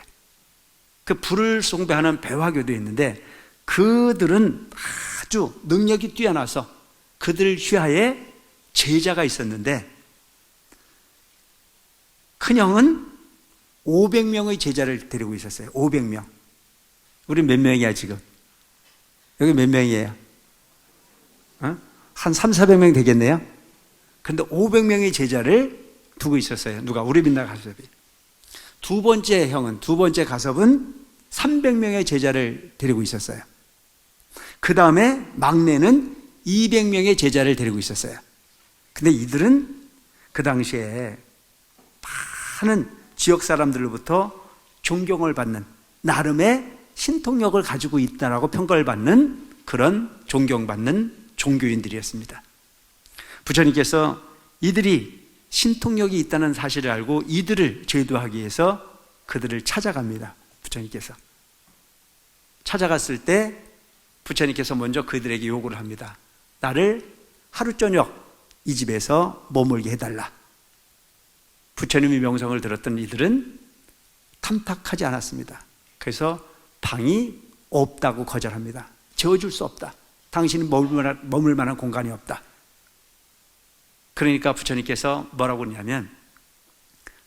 그 불을 숭배하는 배화교도 있는데 그들은 아주 능력이 뛰어나서 그들 휘하에 제자가 있었는데 큰형은 500명의 제자를 데리고 있었어요. 500명. 우리 몇 명이야 지금? 여기 몇 명이에요? 한 300~400명 되겠네요. 근데 500명의 제자를 두고 있었어요. 누가? 우리 빛나 가섭이. 두 번째 가섭은 300명의 제자를 데리고 있었어요. 그 다음에 막내는 200명의 제자를 데리고 있었어요. 근데 이들은 그 당시에 많은 지역 사람들로부터 존경을 받는 나름의 신통력을 가지고 있다라고 평가를 받는 그런 존경받는 종교인들이었습니다. 부처님께서 이들이 신통력이 있다는 사실을 알고 이들을 제도하기 위해서 그들을 찾아갑니다. 부처님께서 찾아갔을 때 부처님께서 먼저 그들에게 요구를 합니다. 나를 하루 저녁 이 집에서 머물게 해달라. 부처님의 명성을 들었던 이들은 탐탁하지 않았습니다. 그래서 방이 없다고 거절합니다. 재워줄 수 없다. 당신이 머물 만한 공간이 없다. 그러니까 부처님께서 뭐라고 했냐면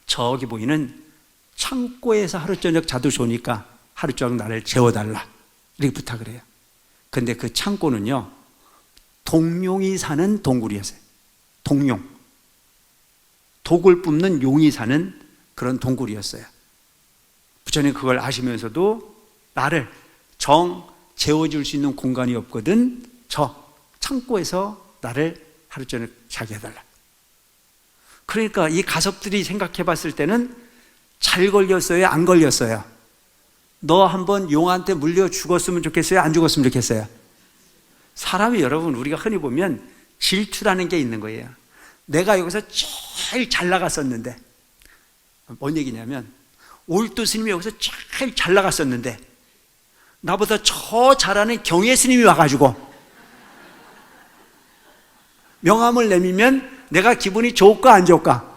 저기 보이는 창고에서 하루 저녁 자도 좋으니까 하루 저녁 나를 재워달라 이렇게 부탁을 해요. 근데 그 창고는요 동룡이 사는 동굴이었어요. 동룡, 독을 뿜는 용이 사는 그런 동굴이었어요. 부처님 그걸 아시면서도 나를 재워줄 수 있는 공간이 없거든 저 창고에서 나를 하루 저녁 자게 해달라. 그러니까 이 가섭들이 생각해 봤을 때는 잘 걸렸어요? 안 걸렸어요? 너 한번 용한테 물려 죽었으면 좋겠어요? 안 죽었으면 좋겠어요? 사람이 여러분 우리가 흔히 보면 질투라는 게 있는 거예요. 내가 여기서 제일 잘 나갔었는데 뭔 얘기냐면 올도 스님이 여기서 제일 잘 나갔었는데 나보다 저 잘하는 경혜 스님이 와가지고 명함을 내밀면 내가 기분이 좋을까 안 좋을까?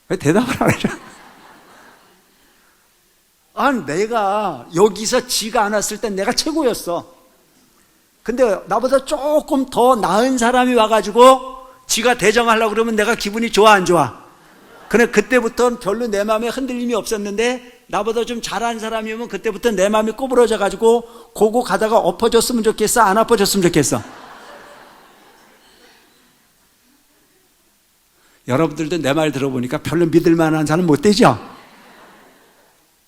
왜 대답을 안 해줘? 내가 여기서 지가 안 왔을 땐 내가 최고였어. 근데 나보다 조금 더 나은 사람이 와가지고 지가 대정하려고 그러면 내가 기분이 좋아 안 좋아? 그래 그때부터는 별로 내 마음에 흔들림이 없었는데 나보다 좀 잘한 사람이면 그때부터 내 마음이 꼬부러져 가지고 고고 가다가 엎어졌으면 좋겠어? 안 엎어졌으면 좋겠어? 여러분들도 내 말 들어보니까 별로 믿을 만한 사람 못 되죠?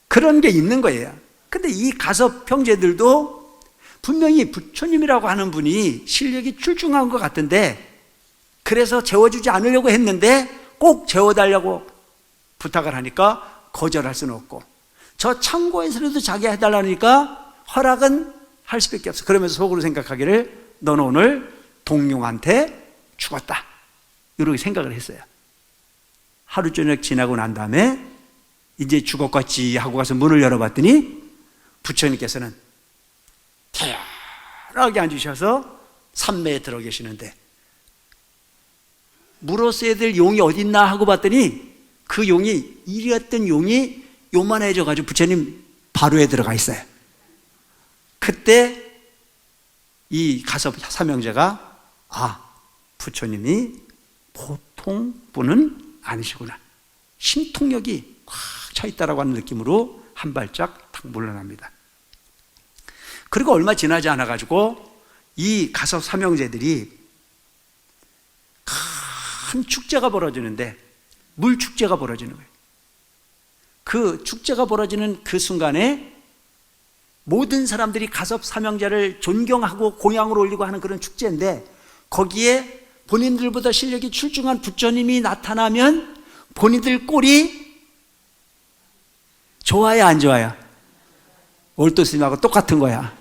그런 게 있는 거예요. 근데 이 가섭 형제들도 분명히 부처님이라고 하는 분이 실력이 출중한 것 같은데 그래서 재워주지 않으려고 했는데 꼭 재워달라고 부탁을 하니까 거절할 수는 없고 저 창고에서라도 자기 해달라니까 허락은 할 수밖에 없어. 그러면서 속으로 생각하기를 너는 오늘 동룡한테 죽었다 이렇게 생각을 했어요. 하루 저녁 지나고 난 다음에 이제 죽었겠지 하고 가서 문을 열어봤더니 부처님께서는 태연하게 앉으셔서 산매에 들어 계시는데 물었어야 될 용이 어딨나 하고 봤더니 그 용이 이랬던 용이 요만해져 가지고 부처님 바로에 들어가 있어요. 그때 이 가섭 삼형제가 부처님이 보통 분은 아니시구나. 신통력이 확 차 있다라고 하는 느낌으로 한 발짝 탁 물러납니다. 그리고 얼마 지나지 않아 가지고 이 가섭 삼형제들이 큰 축제가 벌어지는데 물축제가 벌어지는 거예요. 그 축제가 벌어지는 그 순간에 모든 사람들이 가섭 삼형제를 존경하고 공양을 올리고 하는 그런 축제인데 거기에 본인들보다 실력이 출중한 부처님이 나타나면 본인들 꼴이 좋아요 안 좋아요? 올도스님하고 똑같은 거야.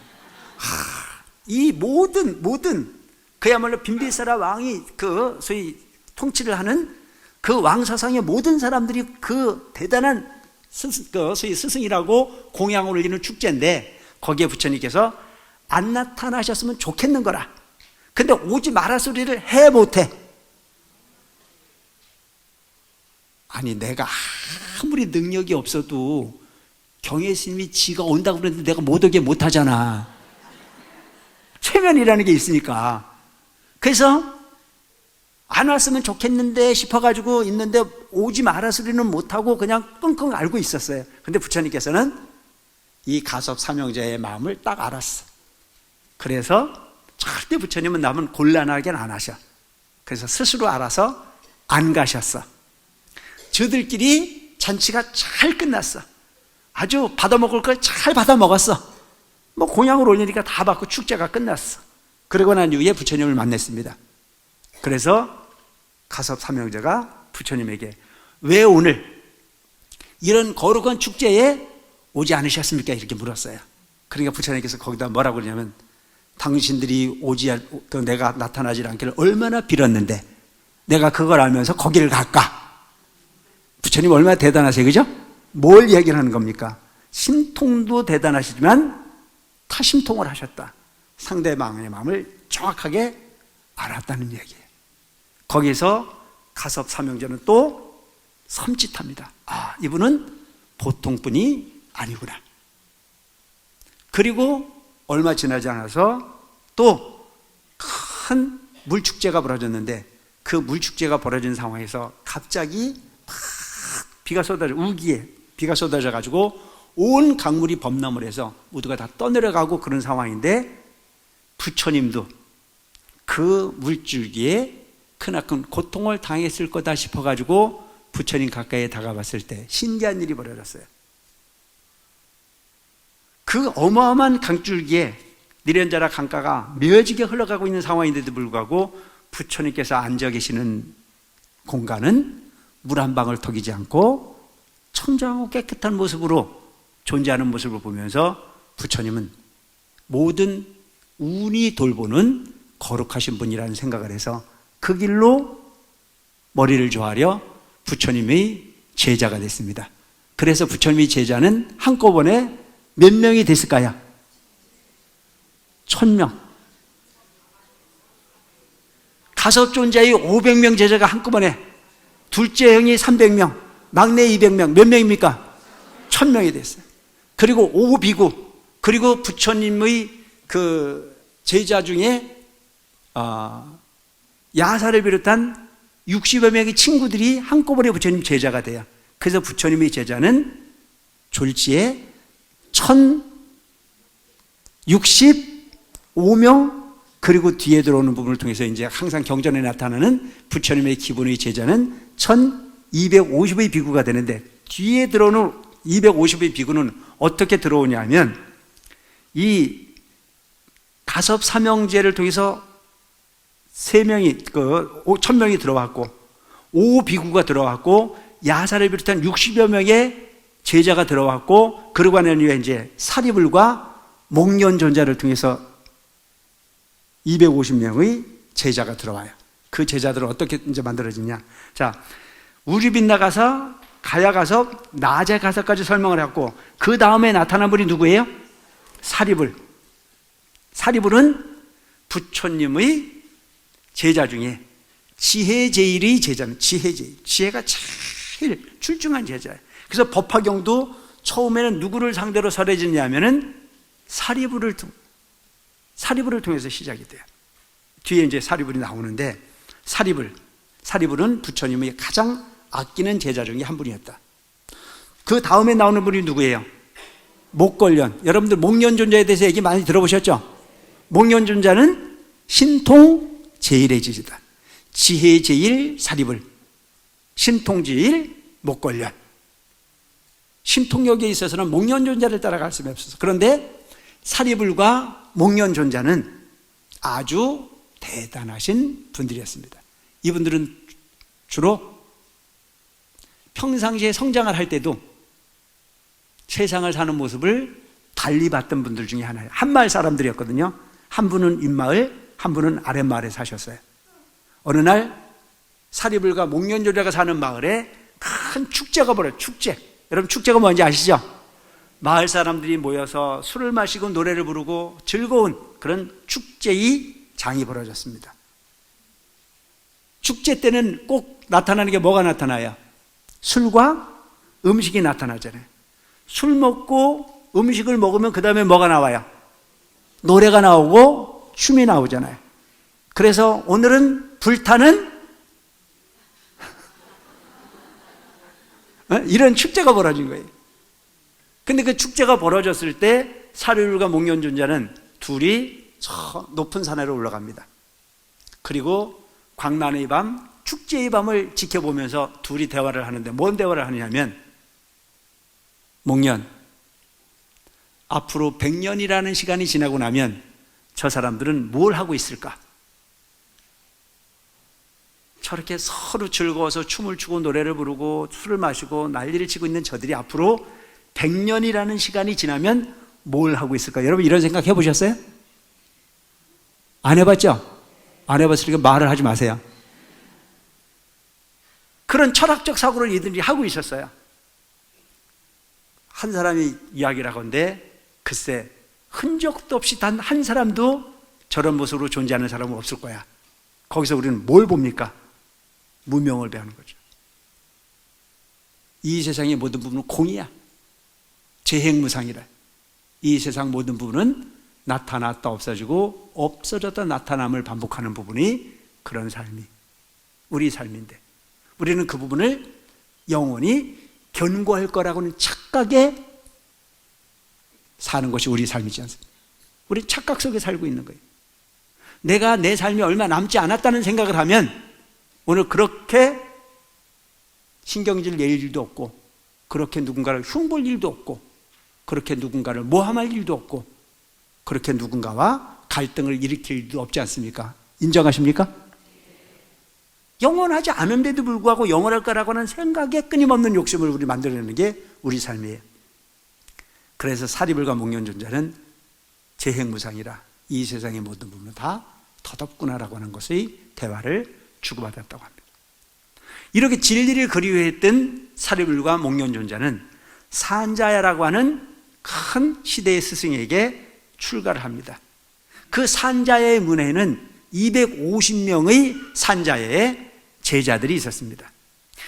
이 모든 그야말로 빈비사라 왕이 그 소위 통치를 하는 그 왕사상의 모든 사람들이 그 대단한 소위 스승이라고 공양을 올리는 축제인데, 거기에 부처님께서 안 나타나셨으면 좋겠는 거라. 근데 오지 마라 소리를 해 못해. 아니, 내가 아무리 능력이 없어도 경혜 스님이 지가 온다고 그랬는데 내가 못 오게 못하잖아. 최면이라는 게 있으니까. 그래서 안 왔으면 좋겠는데 싶어가지고 있는데 오지 마라 소리는 못하고 그냥 끙끙 앓고 있었어요. 근데 부처님께서는 이 가섭 삼형제의 마음을 딱 알았어. 그래서 절대 부처님은 남은 곤란하게는 안 하셔. 그래서 스스로 알아서 안 가셨어. 저들끼리 잔치가 잘 끝났어. 아주 받아먹을 걸 잘 받아먹었어. 뭐 공양을 올리니까 다 받고 축제가 끝났어. 그러고 난 이후에 부처님을 만났습니다. 그래서 가섭 삼형제가 부처님에게 왜 오늘 이런 거룩한 축제에 오지 않으셨습니까? 이렇게 물었어요. 그러니까 부처님께서 거기다 뭐라고 그러냐면, 당신들이 내가 나타나지 않기를 얼마나 빌었는데 내가 그걸 알면서 거기를 갈까? 부처님 얼마나 대단하세요, 그죠? 뭘 얘기를 하는 겁니까? 신통도 대단하시지만 타심통을 하셨다. 상대방의 마음을 정확하게 알았다는 얘기예요. 거기서 가섭 삼형제는 또 섬찟합니다. 아, 이분은 보통 분이 아니구나. 그리고 얼마 지나지 않아서 또 큰 물축제가 벌어졌는데, 그 물축제가 벌어진 상황에서 갑자기 막 비가 쏟아져, 우기에 비가 쏟아져 가지고 온 강물이 범람을 해서 모두가 다 떠내려가고 그런 상황인데, 부처님도 그 물줄기에 크나큰 고통을 당했을 거다 싶어가지고 부처님 가까이에 다가봤을 때 신기한 일이 벌어졌어요. 그 어마어마한 강줄기에 니련자라 강가가 묘지게 흘러가고 있는 상황인데도 불구하고 부처님께서 앉아 계시는 공간은 물 한 방울 턱이지 않고 청정하고 깨끗한 모습으로 존재하는 모습을 보면서 부처님은 모든 운이 돌보는 거룩하신 분이라는 생각을 해서 그 길로 머리를 조아려 부처님의 제자가 됐습니다. 그래서 부처님의 제자는 한꺼번에 몇 명이 됐을까요? 1000명. 가섭존자의 500명 제자가 한꺼번에, 둘째 형이 300명, 막내 200명, 몇 명입니까? 1000명이 됐어요. 그리고 5비구, 그리고 부처님의 그 제자 중에 야사를 비롯한 60여 명의 친구들이 한꺼번에 부처님 제자가 돼요. 그래서 부처님의 제자는 졸지에 1065명, 그리고 뒤에 들어오는 부분을 통해서 이제 항상 경전에 나타나는 부처님의 기본의 제자는 1250의 비구가 되는데, 뒤에 들어오는 250의 비구는 어떻게 들어오냐 하면, 이 가섭 삼형제를 통해서 3명이, 1000명이 들어왔고, 5비구가 들어왔고, 야사를 비롯한 60여 명의 제자가 들어왔고, 그러고 난 이후에 이제 사리불과 목련존자를 통해서 250명의 제자가 들어와요. 그 제자들은 어떻게 이제 만들어지냐. 자, 우리빗나가서, 가야가서, 나제가서까지 설명을 했고, 그 다음에 나타난 분이 누구예요? 사리불. 사리불은 부처님의 제자 중에 지혜제일의 제자는 지혜제일. 지혜가 제일 출중한 제자예요. 그래서 법화경도 처음에는 누구를 상대로 설해졌냐면은 사리불을 통해서 시작이 돼요. 뒤에 이제 사리불이 나오는데, 사리불은 부처님의 가장 아끼는 제자 중에 한 분이었다. 그 다음에 나오는 분이 누구예요? 목걸련. 여러분들 목련존자에 대해서 얘기 많이 들어보셨죠? 목련존자는 신통 제일의 제자다. 지혜 제일 사리불, 신통 제일 목걸련. 신통력에 있어서는 목련존자를 따라갈 수가 없어서. 그런데 사리불과 목련존자는 아주 대단하신 분들이었습니다. 이분들은 주로 평상시에 성장을 할 때도 세상을 사는 모습을 달리 봤던 분들 중에 하나예요. 한마을 사람들이었거든요. 한 분은 윗마을, 한 분은 아랫마을에 사셨어요. 어느 날 사리불과 목련조자가 사는 마을에 큰 축제가 벌어요. 축제. 여러분 축제가 뭔지 아시죠? 마을 사람들이 모여서 술을 마시고 노래를 부르고 즐거운 그런 축제의 장이 벌어졌습니다. 축제 때는 꼭 나타나는 게 뭐가 나타나요? 술과 음식이 나타나잖아요. 술 먹고 음식을 먹으면 그 다음에 뭐가 나와요? 노래가 나오고 춤이 나오잖아요. 그래서 오늘은 불타는 이런 축제가 벌어진 거예요. 근데 그 축제가 벌어졌을 때 사리불과 목련존자는 둘이 저 높은 산으로 올라갑니다. 그리고 광란의 밤, 축제의 밤을 지켜보면서 둘이 대화를 하는데 뭔 대화를 하느냐면, 목련, 앞으로 100년이라는 시간이 지나고 나면 저 사람들은 뭘 하고 있을까? 저렇게 서로 즐거워서 춤을 추고 노래를 부르고 술을 마시고 난리를 치고 있는 저들이 앞으로 100년이라는 시간이 지나면 뭘 하고 있을까? 여러분 이런 생각 해보셨어요? 안 해봤죠? 안 해봤으니까 말을 하지 마세요. 그런 철학적 사고를 이들이 하고 있었어요. 한 사람이 이야기를 하건대 글쎄 흔적도 없이 단 한 사람도 저런 모습으로 존재하는 사람은 없을 거야. 거기서 우리는 뭘 봅니까? 무명을 배우는 거죠. 이 세상의 모든 부분은 공이야. 재행무상이라. 이 세상 모든 부분은 나타났다 없어지고 없어졌다 나타남을 반복하는 부분이 그런 삶이 우리 삶인데, 우리는 그 부분을 영원히 견고할 거라고는 착각에 사는 것이 우리 삶이지 않습니까? 우리 착각 속에 살고 있는 거예요. 내가 내 삶이 얼마 남지 않았다는 생각을 하면 오늘 그렇게 신경질 낼 일도 없고, 그렇게 누군가를 흉볼 일도 없고, 그렇게 누군가를 모함할 일도 없고, 그렇게 누군가와 갈등을 일으킬 일도 없지 않습니까? 인정하십니까? 영원하지 않은데도 불구하고 영원할 거라고 하는 생각에 끊임없는 욕심을 우리 만들어내는 게 우리 삶이에요. 그래서 사리불과 목련존자는 재행무상이라 이 세상의 모든 부분은 다 덧없구나라고 하는 것의 대화를 주고받았다고 합니다. 이렇게 진리를 그리워했던 사리불과 목련존자는 산자야라고 하는 큰 시대의 스승에게 출가를 합니다. 그 산자야의 문에는 250명의 산자야의 제자들이 있었습니다.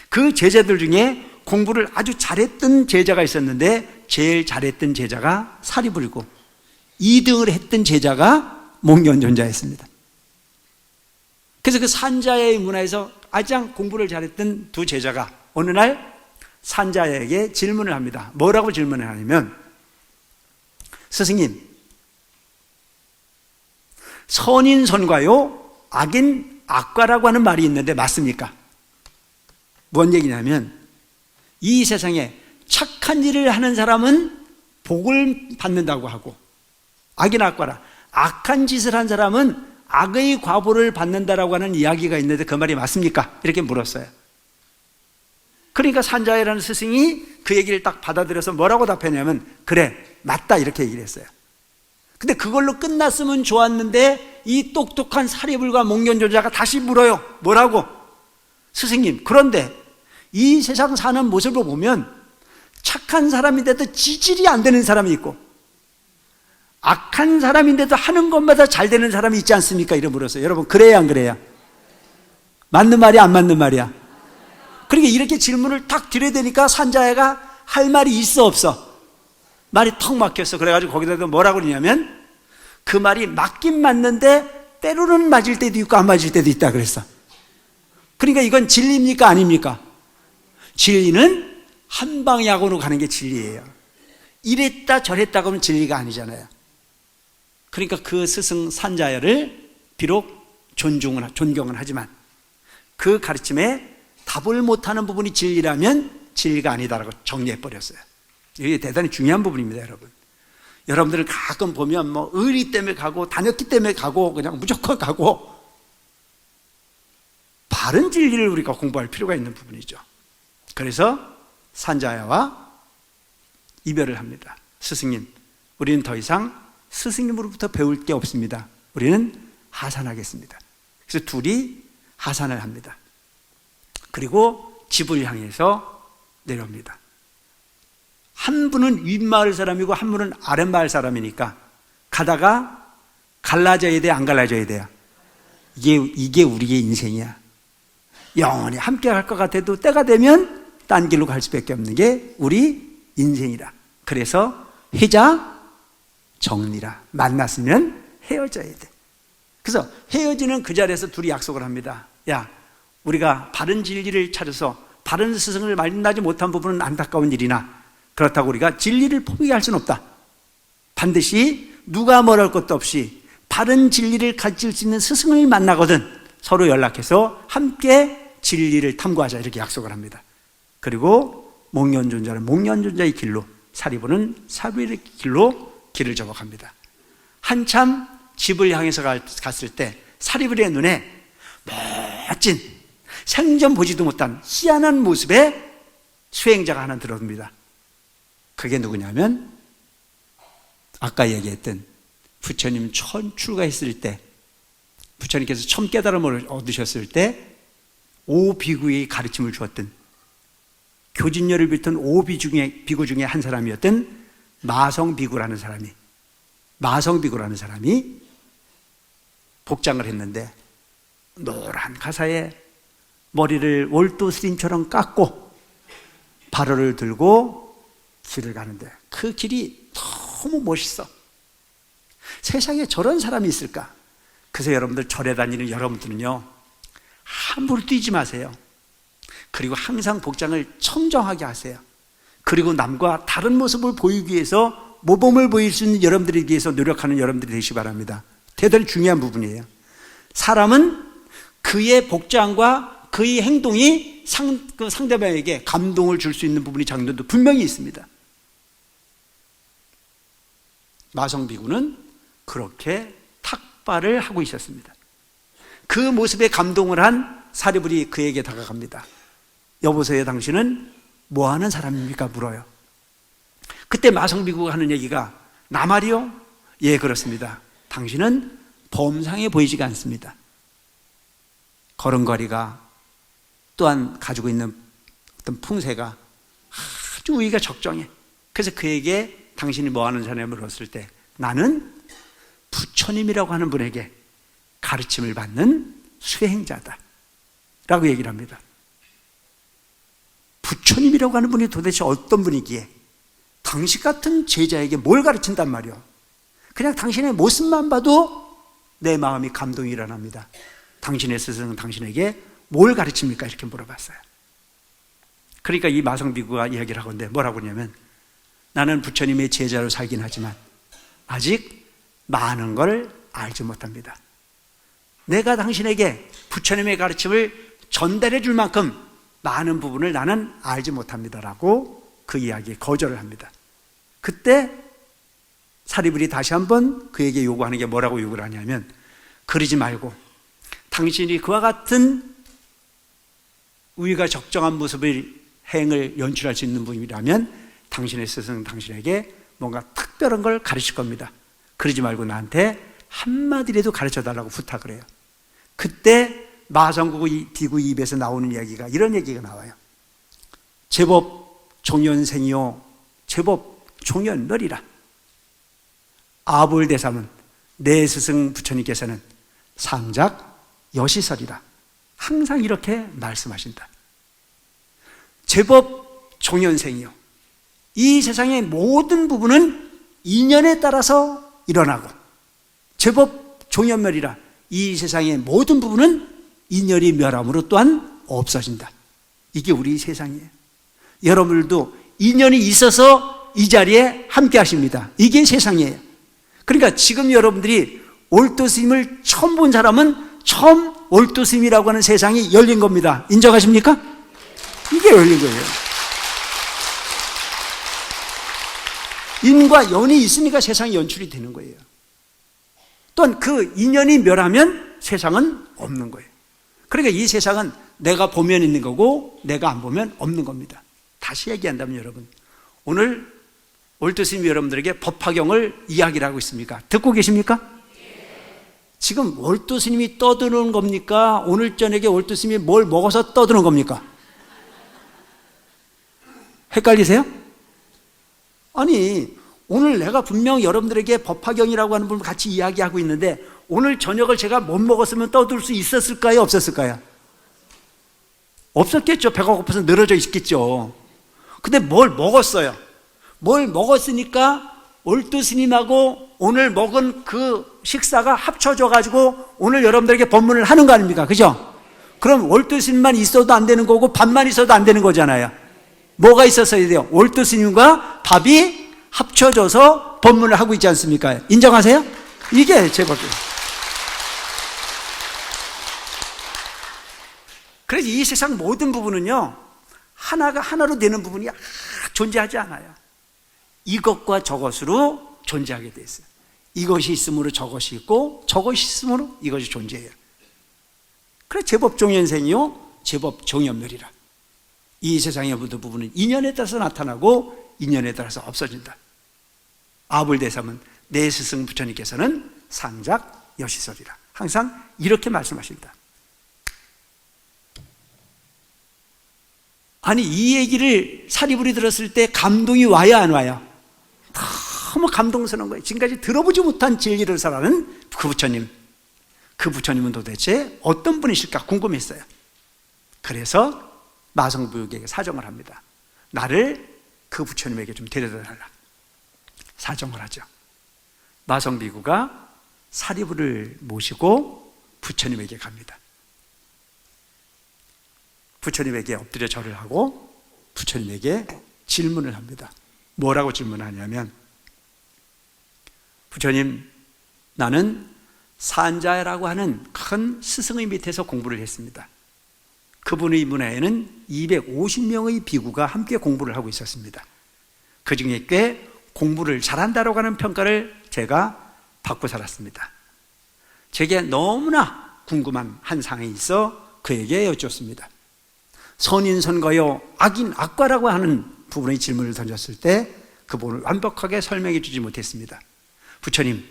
그 제자들 중에 공부를 아주 잘했던 제자가 있었는데 제일 잘했던 제자가 사리불이고 2등을 했던 제자가 목련존자였습니다. 그래서 그 산자야의 문화에서 가장 공부를 잘했던 두 제자가 어느 날 산자야에게 질문을 합니다. 뭐라고 질문을 하냐면, 스승님, 선인 선과요, 악인 악과라고 하는 말이 있는데 맞습니까? 뭔 얘기냐면, 이 세상에 착한 일을 하는 사람은 복을 받는다고 하고, 악인 악과라, 악한 짓을 한 사람은 악의 과보를 받는다라고 하는 이야기가 있는데 그 말이 맞습니까? 이렇게 물었어요. 그러니까 산자야라는 스승이 그 얘기를 딱 받아들여서 뭐라고 답했냐면, 그래, 맞다, 이렇게 얘기를 했어요. 근데 그걸로 끝났으면 좋았는데 이 똑똑한 사리불과 목련존자가 다시 물어요. 뭐라고? 스승님, 그런데 이 세상 사는 모습을 보면 착한 사람인데도 지질이 안 되는 사람이 있고 악한 사람인데도 하는 것마다 잘 되는 사람이 있지 않습니까? 이래 물었어요. 여러분, 그래야 안 그래야? 맞는 말이야, 안 맞는 말이야? 그러니까 이렇게 질문을 딱 드려야 되니까 산자야가 할 말이 있어, 없어? 말이 턱 막혔어. 그래가지고 거기다 뭐라고 그러냐면, 그 말이 맞긴 맞는데 때로는 맞을 때도 있고 안 맞을 때도 있다 그랬어. 그러니까 이건 진리입니까? 아닙니까? 진리는 한 방향으로 가는 게 진리예요. 이랬다 저랬다 그러면 진리가 아니잖아요. 그러니까 그 스승 산자야를 비록 존경은 하지만 그 가르침에 답을 못하는 부분이 진리라면 진리가 아니다라고 정리해버렸어요. 이게 대단히 중요한 부분입니다, 여러분. 여러분들은 가끔 보면 뭐 의리 때문에 가고 단역기 때문에 가고 그냥 무조건 가고, 바른 진리를 우리가 공부할 필요가 있는 부분이죠. 그래서 산자야와 이별을 합니다. 스승님, 우리는 더 이상 스승님으로부터 배울 게 없습니다. 우리는 하산하겠습니다. 그래서 둘이 하산을 합니다. 그리고 집을 향해서 내려옵니다. 한 분은 윗마을 사람이고 한 분은 아랫마을 사람이니까 가다가 갈라져야 돼, 안 갈라져야 돼요? 이게 우리의 인생이야. 영원히 함께 갈 것 같아도 때가 되면 딴 길로 갈 수밖에 없는 게 우리 인생이라. 그래서 해자 정리라. 만났으면 헤어져야 돼. 그래서 헤어지는 그 자리에서 둘이 약속을 합니다. 야, 우리가 바른 진리를 찾아서 바른 스승을 만나지 못한 부분은 안타까운 일이나 그렇다고 우리가 진리를 포기할 수는 없다. 반드시 누가 뭐랄 것도 없이 바른 진리를 가질 수 있는 스승을 만나거든 서로 연락해서 함께 진리를 탐구하자 이렇게 약속을 합니다. 그리고 목련존자는 목련존자의 길로, 사리부는 사리부의 길로 길을 접어갑니다. 한참 집을 향해서 갔을 때 사리부의 눈에 멋진 생전 보지도 못한 희한한 모습의 수행자가 하나 들어옵니다. 그게 누구냐면 아까 얘기했던 부처님 처음 출가했을 때, 부처님께서 처음 깨달음을 얻으셨을 때 오비구의 가르침을 주었던, 교진녀를 비롯한 비구 중에 한 사람이었던 마성비구라는 사람이 복장을 했는데 노란 가사에 머리를 월도 스님처럼 깎고 발효를 들고 길을 가는데 그 길이 너무 멋있어. 세상에 저런 사람이 있을까? 그래서 여러분들 절에 다니는 여러분들은요, 함부로 뛰지 마세요. 그리고 항상 복장을 청정하게 하세요. 그리고 남과 다른 모습을 보이기 위해서 모범을 보일 수 있는 여러분들에 위해서 노력하는 여러분들이 되시기 바랍니다. 대단히 중요한 부분이에요. 사람은 그의 복장과 그의 행동이 상대방에게 감동을 줄 수 있는 부분이 장면도 분명히 있습니다. 마성비구는 그렇게 탁발을 하고 있었습니다. 그 모습에 감동을 한 사리불이 그에게 다가갑니다. 여보세요, 당신은 뭐 하는 사람입니까? 물어요. 그때 마성비구가 하는 얘기가 나 말이요? 예, 그렇습니다. 당신은 범상해 보이지가 않습니다. 걸음걸이가 또한 가지고 있는 어떤 풍세가 아주 우위가 적정해. 그래서 그에게 당신이 뭐 하는 사람을 물었을 때 나는 부처님이라고 하는 분에게 가르침을 받는 수행자다 라고 얘기를 합니다. 부처님이라고 하는 분이 도대체 어떤 분이기에 당신 같은 제자에게 뭘 가르친단 말이오? 그냥 당신의 모습만 봐도 내 마음이 감동이 일어납니다. 당신의 스승은 당신에게 뭘 가르칩니까? 이렇게 물어봤어요. 그러니까 이 마성비구가 이야기를 하건데 뭐라고 하냐면 나는 부처님의 제자로 살긴 하지만 아직 많은 걸 알지 못합니다. 내가 당신에게 부처님의 가르침을 전달해 줄 만큼 많은 부분을 나는 알지 못합니다라고 그 이야기에 거절을 합니다. 그때 사리불이 다시 한번 그에게 요구하는 게 뭐라고 요구를 하냐면 그러지 말고 당신이 그와 같은 우위가 적정한 모습을 행을 연출할 수 있는 분이라면 당신의 스승은 당신에게 뭔가 특별한 걸 가르칠 겁니다. 그러지 말고 나한테 한마디라도 가르쳐 달라고 부탁을 해요. 그때 마성비구 입에서 나오는 이야기가 이런 얘기가 나와요. 제법 종연생이요 제법 종연멸이라. 아불대삼은 내 스승 부처님께서는 상작 여시설이라. 항상 이렇게 말씀하신다. 제법 종연생이요. 이 세상의 모든 부분은 인연에 따라서 일어나고 제법 종연멸이라. 이 세상의 모든 부분은 인연이 멸함으로 또한 없어진다. 이게 우리 세상이에요. 여러분들도 인연이 있어서 이 자리에 함께 하십니다. 이게 세상이에요. 그러니까 지금 여러분들이 올도 스님을 처음 본 사람은 처음 올도 스님이라고 하는 세상이 열린 겁니다. 인정하십니까? 이게 열린 거예요. 인과 연이 있으니까 세상이 연출이 되는 거예요. 또한 그 인연이 멸하면 세상은 없는 거예요. 그러니까 이 세상은 내가 보면 있는 거고 내가 안 보면 없는 겁니다. 다시 얘기한다면 여러분, 오늘 올도 스님이 여러분들에게 법화경을 이야기를 하고 있습니까? 듣고 계십니까? 지금 월도 스님이 떠드는 겁니까? 오늘 저녁에 월도 스님이 뭘 먹어서 떠드는 겁니까? 헷갈리세요? 아니, 오늘 내가 분명 여러분들에게 법화경이라고 하는 분을 같이 이야기하고 있는데 오늘 저녁을 제가 못 먹었으면 떠들 수 있었을까요? 없었을까요? 없었겠죠. 배가 고파서 늘어져 있겠죠. 근데 뭘 먹었어요. 뭘 먹었으니까 월도 스님하고 오늘 먹은 그 식사가 합쳐져 가지고 오늘 여러분들에게 법문을 하는 거 아닙니까? 그죠? 그럼 월도 스님만 있어도 안 되는 거고 밥만 있어도 안 되는 거잖아요. 뭐가 있었어야 돼요? 월도 스님과 밥이 합쳐져서 법문을 하고 있지 않습니까? 인정하세요? 이게 제 법이에요. 그래서 이 세상 모든 부분은요, 하나가 하나로 되는 부분이 존재하지 않아요. 이것과 저것으로 존재하게 돼 있어요. 이것이 있으므로 저것이 있고 저것이 있으므로 이것이 존재해요. 그래 제법 종현생이요 제법 종이 없느리라. 이 세상의 모든 부분은 인연에 따라서 나타나고 인연에 따라서 없어진다. 아불대삼은 내 스승 부처님께서는 상작 여시설이라 항상 이렇게 말씀하신다. 아니 이 얘기를 사리불이 들었을 때 감동이 와요 안 와요? 너무 감동스러운 거예요. 지금까지 들어보지 못한 진리를 설하는 그 부처님, 그 부처님은 도대체 어떤 분이실까 궁금했어요. 그래서 마성부육에게 사정을 합니다. 나를 그 부처님에게 좀 데려다 달라. 사정을 하죠. 마성비구가 사리불을 모시고 부처님에게 갑니다. 부처님에게 엎드려 절을 하고 부처님에게 질문을 합니다. 뭐라고 질문하냐면, 부처님, 나는 산자라고 하는 큰 스승의 밑에서 공부를 했습니다. 그분의 문화에는 250명의 비구가 함께 공부를 하고 있었습니다. 그 중에 꽤 공부를 잘한다라고 하는 평가를 제가 받고 살았습니다. 제게 너무나 궁금한 한 사항이 있어 그에게 여쭙습니다. 선인선과요 악인 악과라고 하는 부분의 질문을 던졌을 때 그분을 완벽하게 설명해 주지 못했습니다. 부처님,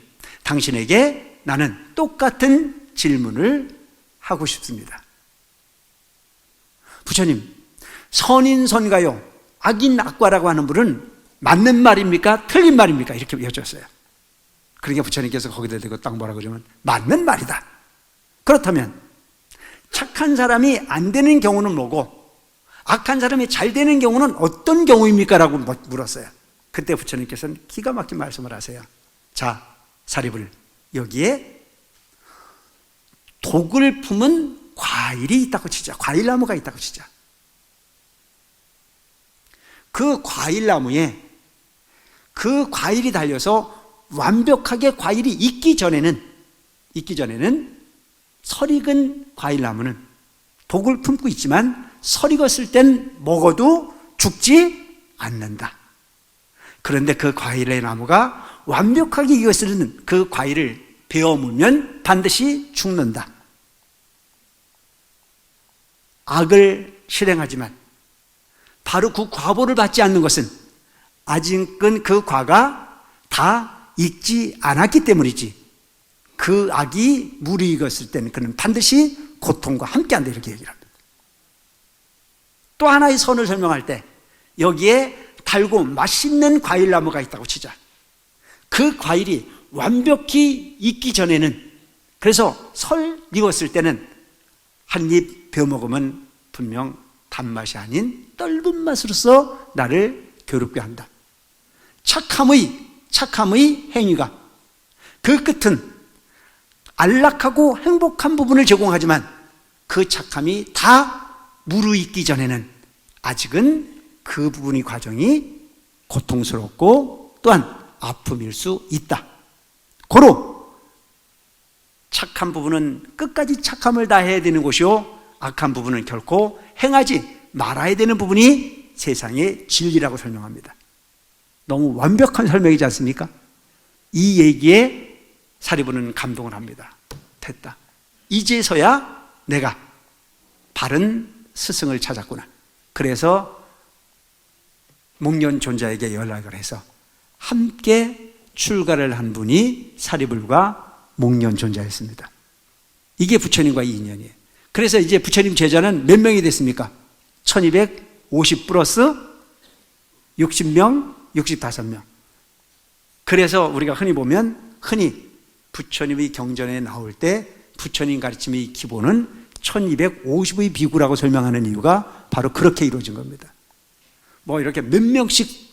당신에게 나는 똑같은 질문을 하고 싶습니다. 부처님, 선인선과요 악인 악과라고 하는 분은 맞는 말입니까? 틀린 말입니까? 이렇게 여쭈었어요. 그러니까 부처님께서 거기다 대고 딱 뭐라고 그러면 맞는 말이다. 그렇다면 착한 사람이 안 되는 경우는 뭐고 악한 사람이 잘 되는 경우는 어떤 경우입니까? 라고 물었어요. 그때 부처님께서는 기가 막힌 말씀을 하세요. 자, 사리불, 여기에 독을 품은 과일이 있다고 치자. 과일나무가 있다고 치자. 그 과일나무에 그 과일이 달려서 완벽하게 과일이 익기 전에는 설익은 과일나무는 독을 품고 있지만 설익었을 땐 먹어도 죽지 않는다. 그런데 그 과일의 나무가 완벽하게 익었을 때는 그 과일을 베어 물면 반드시 죽는다. 악을 실행하지만 바로 그 과보를 받지 않는 것은 아직은 그 과가 다 익지 않았기 때문이지. 그 악이 무르익었을 때는 그는 반드시 고통과 함께한다, 이렇게 얘기를 합니다. 또 하나의 선을 설명할 때 여기에 달고 맛있는 과일나무가 있다고 치자. 그 과일이 완벽히 익기 전에는, 그래서 익었을 때는 한 입 베어 먹으면 분명 단맛이 아닌 떫은 맛으로서 나를 괴롭게 한다. 착함의 행위가 그 끝은 안락하고 행복한 부분을 제공하지만 그 착함이 다 무르익기 전에는 아직은 그 부분의 과정이 고통스럽고 또한 아픔일 수 있다. 고로 착한 부분은 끝까지 착함을 다해야 되는 것이요, 악한 부분은 결코 행하지 말아야 되는 부분이 세상의 진리라고 설명합니다. 너무 완벽한 설명이지 않습니까? 이 얘기에 사리부는 감동을 합니다. 됐다. 이제서야 내가 바른 스승을 찾았구나. 그래서 목련존자에게 연락을 해서 함께 출가를 한 분이 사리불과 목련 존자였습니다. 이게 부처님과의 인연이에요. 그래서 이제 부처님 제자는 몇 명이 됐습니까? 1250 플러스 60명, 65명. 그래서 우리가 흔히 보면 부처님의 경전에 나올 때 부처님 가르침의 기본은 1250의 비구라고 설명하는 이유가 바로 그렇게 이루어진 겁니다. 뭐 이렇게 몇 명씩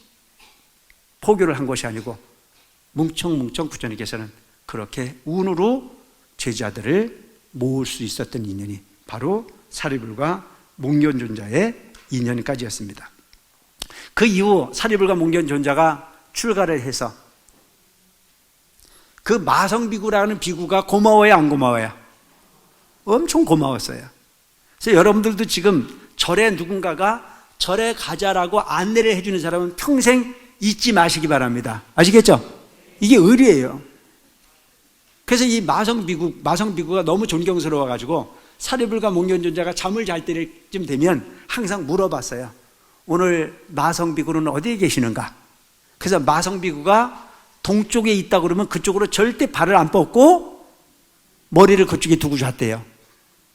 포교를 한 것이 아니고 뭉청뭉청 부처님께서는 그렇게 운으로 제자들을 모을 수 있었던 인연이 바로 사리불과 목련 존자의 인연까지였습니다. 그 이후 사리불과 목련 존자가 출가를 해서 그 마성비구라는 비구가 고마워요, 안 고마워요? 엄청 고마웠어요. 그래서 여러분들도 지금 절에 누군가가 절에 가자라고 안내를 해주는 사람은 평생 잊지 마시기 바랍니다. 아시겠죠? 이게 의리예요. 그래서 이 마성비구가 너무 존경스러워가지고 사리불과 목련 존자가 잠을 잘 때쯤 되면 항상 물어봤어요. 오늘 마성비구는 어디에 계시는가? 그래서 마성비구가 동쪽에 있다 그러면 그쪽으로 절대 발을 안 뻗고 머리를 그쪽에 두고 잤대요.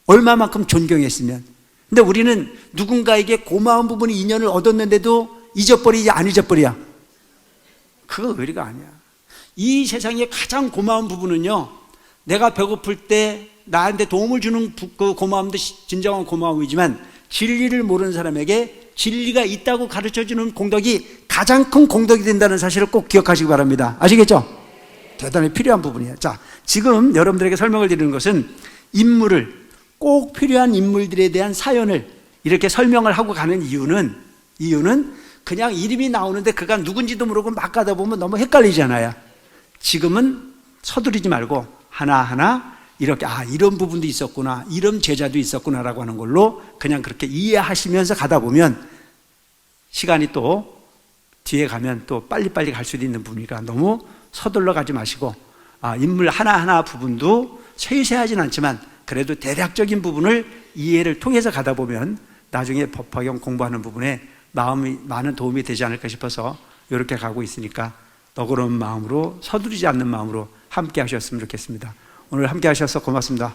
얼마만큼 존경했으면. 근데 우리는 누군가에게 고마운 부분이 인연을 얻었는데도 잊어버리지 안 잊어버려? 그거 의리가 아니야. 이 세상에 가장 고마운 부분은요, 내가 배고플 때 나한테 도움을 주는 그 고마움도 진정한 고마움이지만 진리를 모르는 사람에게 진리가 있다고 가르쳐주는 공덕이 가장 큰 공덕이 된다는 사실을 꼭 기억하시기 바랍니다. 아시겠죠? 대단히 필요한 부분이에요. 자, 지금 여러분들에게 설명을 드리는 것은 인물을, 꼭 필요한 인물들에 대한 사연을 이렇게 설명을 하고 가는 이유는 그냥 이름이 나오는데 그가 누군지도 모르고 막 가다 보면 너무 헷갈리잖아요. 지금은 서두르지 말고 하나하나 이렇게 이런 부분도 있었구나, 이런 제자도 있었구나라고 하는 걸로 그냥 그렇게 이해하시면서 가다 보면 시간이 또 뒤에 가면 또 빨리빨리 갈 수도 있는 부분이니까 너무 서둘러 가지 마시고 인물 하나하나 부분도 세세하진 않지만 그래도 대략적인 부분을 이해를 통해서 가다 보면 나중에 법화경 공부하는 부분에 많은 도움이 되지 않을까 싶어서 이렇게 가고 있으니까 너그러운 마음으로, 서두르지 않는 마음으로 함께 하셨으면 좋겠습니다. 오늘 함께 하셔서 고맙습니다.